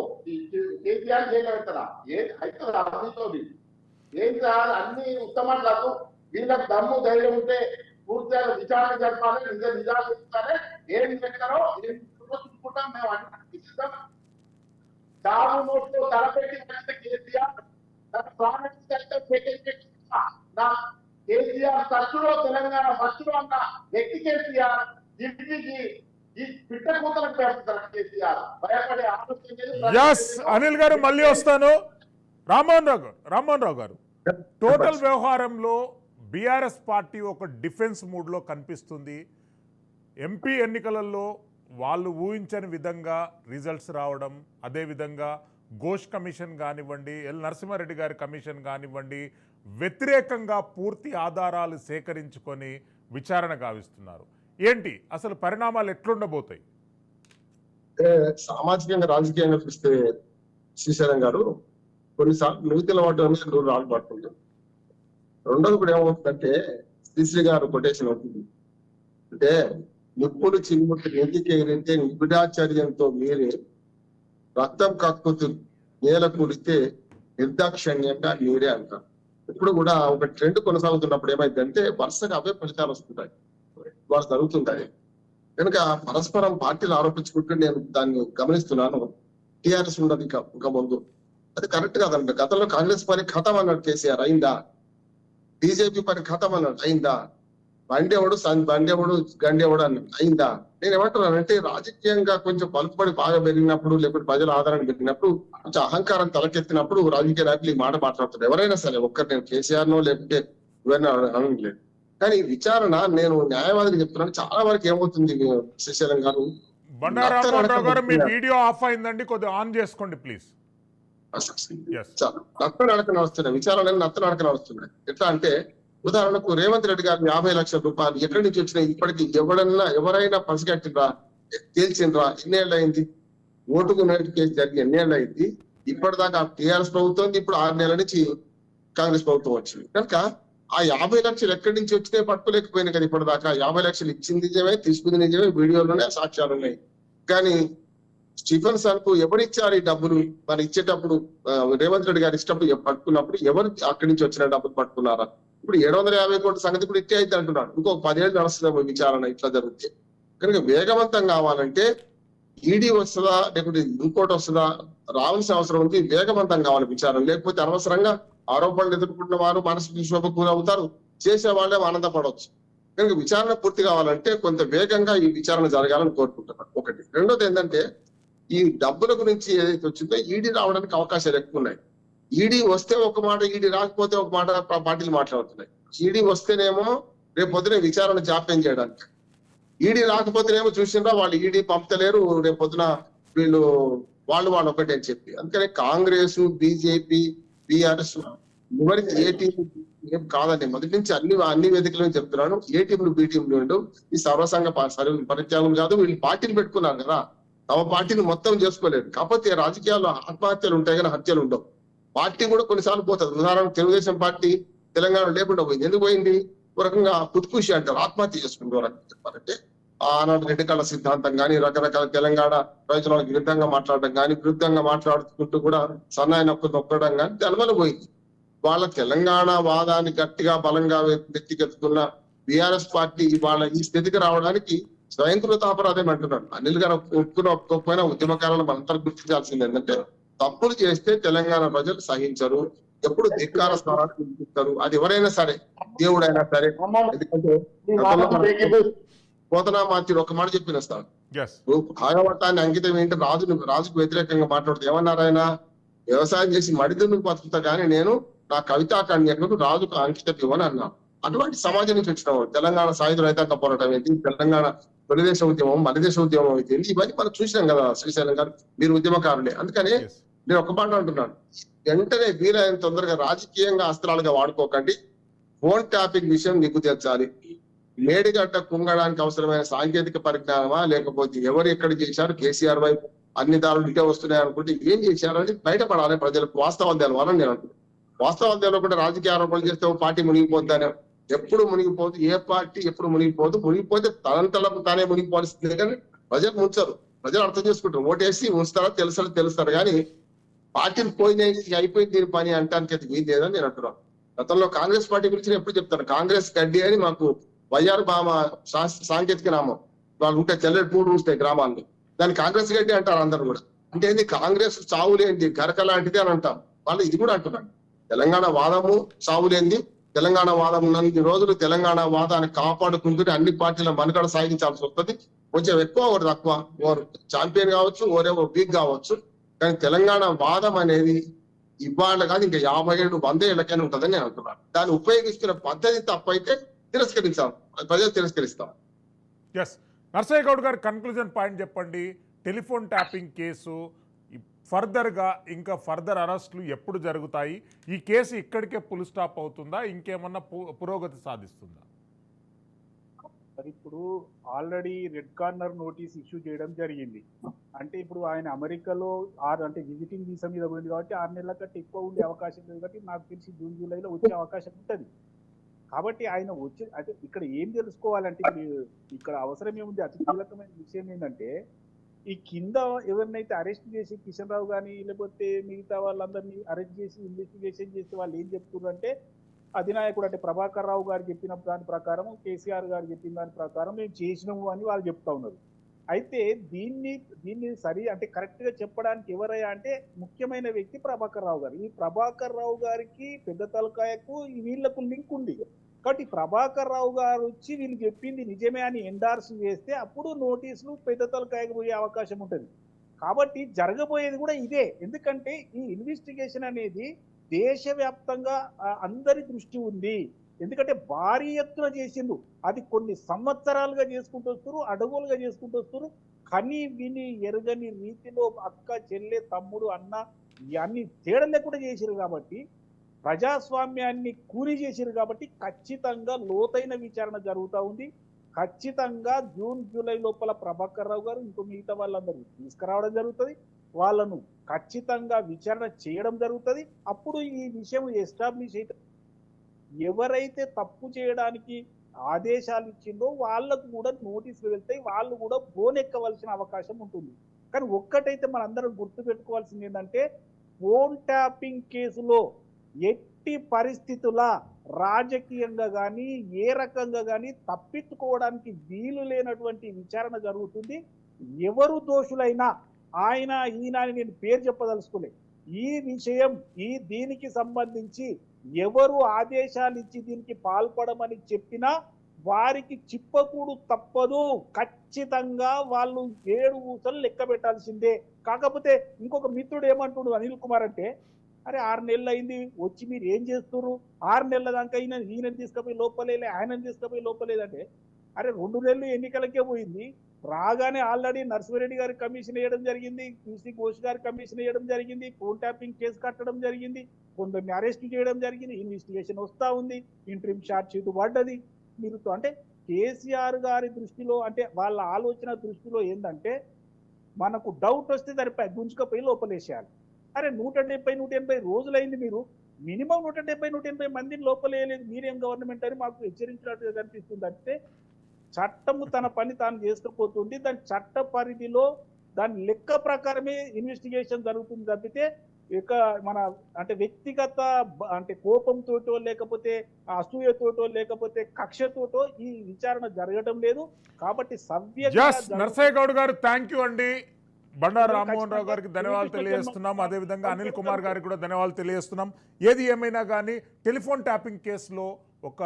D: కేసీఆర్ జైలు పెడతారా? అవుతుందా? అన్నితోటి ఏం సార్? అన్ని ఉత్తమాలు కాదు. వీళ్ళకి దమ్ము ధైర్యం ఉంటే పూర్తిగా విచారణ జరపాలి, నిజాలు చెప్తారే. ఏం చెప్తారో చూసుకుంటాం మేము. అన్ని చావు నోట్లో తలపెట్టి కేసీఆర్ తన ప్రాణం పెట్టి కేసీఆర్ ఖర్చులో తెలంగాణ ఖర్చులో అన్న వ్యక్తి కేసీఆర్. ఢిల్లీకి ఈ పిట్టకూతలకు పెడతారు కేసీఆర్. భయపడే ఆలోచన.
A: అనిల్ గారు మళ్ళీ వస్తాను. రామ్మోహన్ రావు గారు, టోటల్ వ్యవహారంలో బీఆర్ఎస్ పార్టీ ఒక డిఫెన్స్ మూడ్లో కనిపిస్తుంది. ఎంపీ ఎన్నికలలో వాళ్ళు ఊహించని విధంగా రిజల్ట్స్ రావడం, అదేవిధంగా ఘోష్ కమిషన్ కానివ్వండి, ఎల్ నరసింహారెడ్డి గారి కమిషన్ కానివ్వండి, వ్యతిరేకంగా పూర్తి ఆధారాలు సేకరించుకొని విచారణ గావిస్తున్నారు. ఏంటి అసలు పరిణామాలు ఎట్లుండబోతాయి?
B: సామాజికంగా రాజకీయంగా చూస్తే శ్రీశైలం గారు కొన్నిసార్లు నూతిల వాటి అనేది రాళ్ళు పడుతుంటారు. రెండోది కూడా ఏమవుతుందంటే శ్రీశ్రీ గారు కొటేషన్ అవుతుంది అంటే, నిప్పులు చిమ్ముట్టు ఎదికేరితే నిబిడాచర్యంతో మీరే రక్తం కక్కుతూ నేల కుడితే నిర్దాక్షణ్యంగా మీరే అంటారు. ఇప్పుడు కూడా ఒక ట్రెండ్ కొనసాగుతున్నప్పుడు ఏమైందంటే వరుసగా అవే ఫలితాలు వస్తుంటాయి. వాళ్ళు జరుగుతుంటాయి. కనుక పరస్పరం పార్టీలు ఆరోపించుకుంటూ నేను దాన్ని గమనిస్తున్నాను. టిఆర్ఎస్ ఉండదు ఇంకా ముందు. అది కరెక్ట్ కాదండి. గతంలో కాంగ్రెస్ పని ఖతం అన్నాడు కేసీఆర్, అయిందా? బీజేపీ పని ఖతం అన్నాడు, అయిందా? బండేవాడు గండేవాడు అని అయిందా? నేను ఏమంటున్నానంటే రాజకీయంగా కొంచెం పలుకుబడి బాగా పెరిగినప్పుడు, లేకపోతే ప్రజల ఆదరణ పెరిగినప్పుడు, కొంచెం అహంకారం తలకెత్తినప్పుడు రాజకీయ నాయకులు ఈ మాట మాట్లాడుతారు. ఎవరైనా సరే, ఒక్కరు నేను కేసీఆర్ నో లేకపోతే ఎవరైనా అనలేదు. కానీ విచారణ, నేను న్యాయవాదిని చెప్తున్నాను, చాలా వరకు ఏమవుతుంది శ్రీశైలం గారు,
A: బండారావు గారు మీ వీడియో ఆఫ్ అయిందండి, కొద్దిగా ఆన్ చేసుకోండి ప్లీజ్.
B: నత్త నడక నడుస్తున్నాయి విచారణ, నత్త నడక నడుస్తున్నాయి. ఎట్లా అంటే, ఉదాహరణకు రేవంత్ రెడ్డి గారు 50 లక్షల రూపాయలు ఎక్కడి నుంచి వచ్చినాయి? ఇప్పటికి ఎవరైనా పసిగట్టినరా, తేల్చిండ్రా? ఎన్నేళ్ళు అయింది? ఓటుకు నోటు కేసు జరిగి ఎన్నేళ్ళు అయింది? ఇప్పటిదాకా టీఆర్ఎస్ ప్రభుత్వం, ఇప్పుడు 6 నెలల నుంచి కాంగ్రెస్ ప్రభుత్వం వచ్చింది. కనుక ఆ 50 లక్షలు ఎక్కడి నుంచి వచ్చినాయి పట్టుకోలేకపోయినాయి కదా ఇప్పటిదాకా. 50 లక్షలు ఇచ్చింది నిజమే, తీసుకుంది నిజమే, వీడియోలోనే సాక్ష్యాలు ఉన్నాయి. కానీ స్టీఫెన్సన్ కు ఎవరిచ్చారు ఈ డబ్బులు? మరి ఇచ్చేటప్పుడు రేవంత్ రెడ్డి గారు ఇష్టప్పుడు పట్టుకున్నప్పుడు ఎవరు అక్కడి నుంచి వచ్చిన డబ్బులు పట్టుకున్నారా? ఇప్పుడు 750 కోట్ల సంగతి కూడా ఇట్టే అయితే అంటున్నాడు. ఇంకొక 10 ఏళ్ళు నడుస్తుంది విచారణ ఇట్లా జరిగితే. కనుక వేగవంతం కావాలంటే ఈడీ వస్తుందా, లేకపోతే ఇంకోటి వస్తుందా, రావాల్సిన అవసరం ఉంది. వేగవంతం కావాలి విచారణ. లేకపోతే అనవసరంగా ఆరోపణలు ఎదుర్కొంటున్న వారు మనసు విశ్వకు గురవుతారు, చేసే వాళ్ళే ఆనందపడవచ్చు. కనుక విచారణ పూర్తి కావాలంటే కొంత వేగంగా ఈ విచారణ జరగాలని కోరుకుంటున్నాను. ఒకటి. రెండోది ఏంటంటే, ఈ డబ్బుల గురించి ఏదైతే వచ్చిందో ఈడీ రావడానికి అవకాశాలు ఎక్కువ ఉన్నాయి. ఈడీ వస్తే ఒక మాట, ఈడీ రాకపోతే ఒక మాట పార్టీలు మాట్లాడుతున్నాయి. ఈడీ వస్తేనేమో రేపు పొద్దున విచారణ జాప్యం చేయడానికి, ఈడీ రాకపోతేనేమో చూసిండ్రా వాళ్ళు ఈడీ పంపుతలేరు, రేపు పొద్దున వీళ్ళు వాళ్ళు ఒకటి అని చెప్పి. అందుకని కాంగ్రెస్, బీజేపీ, బీఆర్ఎస్ ఎవరికి ఏ టీం ఏం కాదండి. మొదటి నుంచి అన్ని వేదికలను చెప్తున్నాను, ఏ టీంలు బి టీంలు ఈ సర్వసంగ పరిత్యాగం కాదు. వీళ్ళు పార్టీలు పెట్టుకున్నారు కదా, తమ పార్టీని మొత్తం చేసుకోలేదు. కాకపోతే రాజకీయాల్లో ఆత్మహత్యలు ఉంటాయి కానీ హత్యలు ఉండవు. పార్టీ కూడా కొన్నిసార్లు పోతుంది. ఉదాహరణ తెలుగుదేశం పార్టీ తెలంగాణ లేకుండా పోయింది. ఎందుకు పోయింది? ఒక రకంగా పుట్టుకూసి అంటారు, ఆత్మహత్య చేసుకుంటారు. రకంగా చెప్పాలంటే ఆనాడు రెడ్డి కళ్ళ సిద్ధాంతం కానీ, రకరకాల తెలంగాణ రైతులకు విరుద్ధంగా మాట్లాడుకుంటూ కూడా సన్నాయి నొక్కడం కానీ తెలవలు పోయింది. వాళ్ళ తెలంగాణ వాదాన్ని గట్టిగా బలంగా వ్యక్తిగతున్న బీఆర్ఎస్ పార్టీ వాళ్ళ ఈ స్థితికి రావడానికి స్వయంకృత అపరాధం అంటున్నాడు. అనిల్ గారు ఒప్పుకోకపోయినా ఉద్యమకారులు మనంతా గుర్తించాల్సింది ఏంటంటే, తప్పులు చేస్తే తెలంగాణ ప్రజలు సహించరు, ఎప్పుడు ధిక్కార స్థానాలు వినిపిస్తారు. అది ఎవరైనా సరే, దేవుడైనా సరే. ఎందుకంటే పోతనామాత్యుడు ఒక మాట చెప్పిన స్థానం, భాగవతాన్ని అంకితం ఏంటి, రాజుకు వ్యతిరేకంగా మాట్లాడుతూ ఏమన్నారాయన? వ్యవసాయం చేసి మడిదును బతుకుతా కానీ నేను నా కవితా కన్యకు రాజుకు అంకితం ఇవ్వని అన్నాను. అటువంటి సమాజం నుంచి వచ్చిన తెలంగాణ సాయుధ రైతాంగ పోరాటం ఏంటి, తెలంగాణ తొలిదేశ ఉద్యమం, మలిదేశ ఉద్యమం అయితే ఇవన్నీ మనం చూసినాం కదా. శ్రీశైలం గారు, మీరు ఉద్యమకారులే. అందుకని నేను ఒక మాట అంటున్నాను, వెంటనే వీలైనంత తొందరగా రాజకీయంగా అస్త్రాలుగా వాడుకోకండి. ఫోన్ ట్యాపింగ్ విషయం నిగ్గు తెచ్చాలి. మేడిగడ్డ కుంగడానికి అవసరమైన సాంకేతిక పరిజ్ఞానమా, లేకపోతే ఎవరు ఎక్కడ చేశారు, కేసీఆర్ వైపు అన్ని దారులు ఇటే వస్తున్నాయి అనుకుంటే ఏం చేశారని బయటపడాలి. ప్రజలకు వాస్తవాలు తెలవాలని నేను అంటున్నాను. వాస్తవాలు తెలవకుండా రాజకీయ ఆరోపణలు చేస్తే ఒక పార్టీ మునిగిపోద్దానే. ఎప్పుడు మునిగిపోదు, ఏ పార్టీ ఎప్పుడు మునిగిపోదు. మునిగిపోతే తనంతలకు తానే మునిగిపోవాల్సిందే కానీ ప్రజలు ముంచరు. ప్రజలు అర్థం చేసుకుంటారు. ఓటేసి ఉంచుతారా తెలుస్తారు కానీ పార్టీలు పోయినాయి, అయిపోయింది దీని పని అంటానికి అది వీలు లేదని నేను అంటున్నాను. గతంలో కాంగ్రెస్ పార్టీ గురించి నేను ఎప్పుడు చెప్తాను, కాంగ్రెస్ గడ్డి అని మాకు వైఆర్ బామ సాంకేతిక నామం. వాళ్ళు ఉంటే తెల్లటి పూలు ఉంటాయి గ్రామాల్లో, దాన్ని కాంగ్రెస్ గడ్డి అంటారు అందరూ కూడా. అంటే ఏంది, కాంగ్రెస్ చావులేంది గరక లాంటిది అని అంటాం. వాళ్ళు ఇది కూడా అంటున్నాను, తెలంగాణ వాదము చావులేంది, తెలంగాణ వాదం ఉన్నన్ని రోజులు తెలంగాణ వాదాన్ని కాపాడుకుంటూ అన్ని పార్టీల మనుగడ సాగించాల్సి వస్తుంది. కొంచెం ఎక్కువ ఒకటి తక్కువ, ఓరు ఛాంపియన్ కావచ్చు, ఓరేమో వీక్ కావచ్చు. కానీ తెలంగాణ వాదం అనేది ఇవాళ కాదు, ఇంకా 50 ఏళ్ళు 100 ఏళ్ళకైనా ఉంటుందని నేను అంటున్నాను. దాన్ని ఉపయోగిస్తున్న పద్ధతి తప్పైతే తిరస్కరించాం, ప్రజలు తిరస్కరిస్తాం.
A: ఎస్, నర్సయ్య గౌడ్ గారు కన్క్లూజన్ పాయింట్ చెప్పండి. టెలిఫోన్ ట్యాపింగ్ కేసు ఇంకా ఫర్దర్ అరెస్టులు ఎప్పుడు జరుగుతాయి? ఈ కేసు ఇక్కడికే ఫుల్ స్టాప్ అవుతుందా, ఇంకేమన్నా పురోగతి సాధిస్తుందా?
C: ఇప్పుడు already red corner notice issue చేయడం జరిగింది. అంటే ఇప్పుడు ఆయన అమెరికాలో అంటే విజిటింగ్ వీసా మీద పోయింది కాబట్టి 6 నెలల కంటే ఎక్కువ ఉండే అవకాశం లేదు. కాబట్టి నాకు తెలిసి జూన్ జూలైలో వచ్చే అవకాశం ఉంటుంది. కాబట్టి ఆయన అంటే ఇక్కడ ఏం తెలుసుకోవాలంటే, ఇక్కడ అవసరం ఏముంది, అతి కీలకమైన విషయం ఏంటంటే, ఈ కింద ఎవరినైతే అరెస్ట్ చేసి కిషన్ రావు కానీ లేకపోతే మిగతా వాళ్ళందరినీ అరెస్ట్ చేసి ఇన్వెస్టిగేషన్ చేస్తే వాళ్ళు ఏం చెప్తున్నారు అంటే, అధినాయకుడు అంటే ప్రభాకర్ రావు గారు చెప్పిన దాని ప్రకారం, కేసీఆర్ గారు చెప్పిన దాని ప్రకారం మేము చేసినాము అని వాళ్ళు చెప్తా ఉన్నారు. అయితే దీన్ని సరి అంటే కరెక్ట్ గా చెప్పడానికి ఎవరయ్యా అంటే ముఖ్యమైన వ్యక్తి ప్రభాకర్ రావు గారు. ఈ ప్రభాకర్ రావు గారికి పెద్ద తలకాయకు వీళ్లకు లింక్ ఉంది. కాబట్టి ప్రభాకర్ రావు గారు వచ్చి వీళ్ళు చెప్పింది నిజమే అని ఎండార్స్ చేస్తే అప్పుడు నోటీసులు పెద్ద తలకాయకు పోయే అవకాశం ఉంటుంది. కాబట్టి జరగబోయేది కూడా ఇదే. ఎందుకంటే ఈ ఇన్వెస్టిగేషన్ అనేది దేశవ్యాప్తంగా అందరి దృష్టి ఉంది. ఎందుకంటే భారీ ఎత్తున చేసిండు. అది కొన్ని సంవత్సరాలుగా చేసుకుంటూ వస్తారు, అడుగులుగా చేసుకుంటూ వస్తారు. కని విని ఎరగని రీతిలో అక్క, చెల్లె, తమ్ముడు, అన్న ఇవన్నీ తేడా లేకుండా చేసిరు కాబట్టి, ప్రజాస్వామ్యాన్ని కూలి చేసిరు కాబట్టి ఖచ్చితంగా లోతైన విచారణ జరుగుతూ ఉంది. ఖచ్చితంగా జూన్, జూలై లోపల ప్రభాకర్ రావు గారు ఇంకో మిగతా వాళ్ళందరూ తీసుకురావడం జరుగుతుంది. వాళ్ళను ఖచ్చితంగా విచారణ చేయడం జరుగుతుంది. అప్పుడు ఈ విషయం ఎస్టాబ్లిష్ అయితే ఎవరైతే తప్పు చేయడానికి ఆదేశాలు ఇచ్చిందో వాళ్ళకు కూడా నోటీసులు వెళ్తాయి, వాళ్ళు కూడా ఫోన్ ఎక్కవలసిన అవకాశం ఉంటుంది. కానీ ఒక్కటైతే మనందరం గుర్తుపెట్టుకోవాల్సింది ఏంటంటే, ఫోన్ ట్యాపింగ్ కేసులో ఎట్టి పరిస్థితుల రాజకీయంగా కానీ ఏ రకంగా కానీ తప్పించుకోవడానికి వీలు లేనటువంటి విచారణ జరుగుతుంది. ఎవరు దోషులైనా ఆయన ఈయన అని నేను పేరు చెప్పదలుచుకోలే. ఈ విషయం దీనికి సంబంధించి ఎవరు ఆదేశాలు ఇచ్చి దీనికి పాల్పడమని చెప్పినా వారికి చిప్పకూడు తప్పదు. ఖచ్చితంగా వాళ్ళు 7 ఊసలు లెక్క పెట్టాల్సిందే. కాకపోతే ఇంకొక మిత్రుడు ఏమంటుడు అనిల్ కుమార్ అంటే, అరే 6 నెలలు అయింది వచ్చి మీరు ఏం చేస్తున్నారు, 6 నెలల దాకా ఈయన తీసుకుపోయి లోపలేలే, ఆయనను తీసుకుపోయి లోపలేదంటే, అరే 2 నెలలు ఎన్నికలకే పోయింది. రాగానే ఆల్రెడీ నర్సిరెడ్డి గారి కమిషన్ వేయడం జరిగింది, QC ఘోష్ గారి కమిషన్ వేయడం జరిగింది, ఫోన్ ట్యాపింగ్ కేసు కట్టడం జరిగింది, కొందరిని అరెస్ట్ చేయడం జరిగింది, ఇన్వెస్టిగేషన్ వస్తూ ఉంది, ఇంట్రీమ్ ఛార్జ్ షీట్ పడ్డది. మీరు అంటే కేసీఆర్ గారి దృష్టిలో అంటే వాళ్ళ ఆలోచన దృష్టిలో ఏంటంటే, మనకు డౌట్ వస్తే దానిపై గుంజుకపోయి లోపలేసేయాలి. అరే 170-180 రోజులైంది, మీరు మినిమం 170-180 మందిని లోపలేయలేదు, మీరేం గవర్నమెంట్ అని మాకు హెచ్చరించినట్టుగా కనిపిస్తుంది. అంటే చట్టము తన పని తాను చేసుకుపోతుంది. దాని చట్ట పరిధిలో దాని లెక్క ప్రకారమే ఇన్వెస్టిగేషన్ జరుగుతుంది తప్పితే ఇక మన అంటే వ్యక్తిగత అంటే కోపంతోటో లేకపోతే అసూయతోటో లేకపోతే కక్షతోటో ఈ విచారణ జరగడం లేదు. కాబట్టి
A: నర్సయ్య గౌడ్ గారు థ్యాంక్ యూ అండి. బండారు రామ్మోహన్ రావు గారికి ధన్యవాదాలు తెలియజేస్తున్నాం. అదేవిధంగా అనిల్ కుమార్ గారికి కూడా ధన్యవాదాలు తెలియజేస్తున్నాం. ఏది ఏమైనా కానీ టెలిఫోన్ ట్యాపింగ్ కేసులో ఒక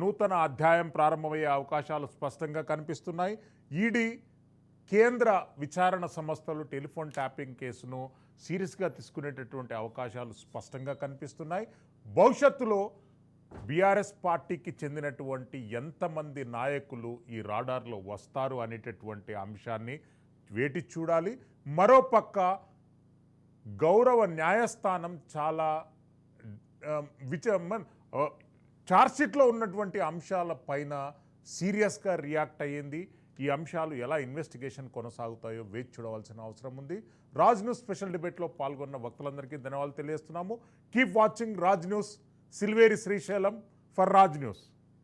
A: నూతన అధ్యాయం ప్రారంభమయ్యే అవకాశాలు స్పష్టంగా కనిపిస్తున్నాయి. ఈడీ కేంద్ర విచారణ సంస్థలు టెలిఫోన్ ట్యాపింగ్ కేసును సీరియస్గా తీసుకునేటటువంటి అవకాశాలు స్పష్టంగా కనిపిస్తున్నాయి. భవిష్యత్తులో బీఆర్ఎస్ పార్టీకి చెందినటువంటి ఎంతమంది నాయకులు ఈ రాడార్లో వస్తారు అనేటటువంటి అంశాన్ని వేటి చూడాలి. మరోపక్క గౌరవ న్యాయస్థానం చాలా ఛార్జ్షీట్లో ఉన్నటువంటి అంశాల పైన సీరియస్గా రియాక్ట్ అయ్యింది. ఈ అంశాలు ఎలా ఇన్వెస్టిగేషన్ కొనసాగుతాయో వేచి చూడవలసిన అవసరం ఉంది. రాజ్ న్యూస్ స్పెషల్ డిబేట్లో పాల్గొన్న వక్తలందరికీ ధన్యవాదాలు తెలియజేస్తున్నాము. Keep watching Raj news. Silveri Srisailam for Raj news.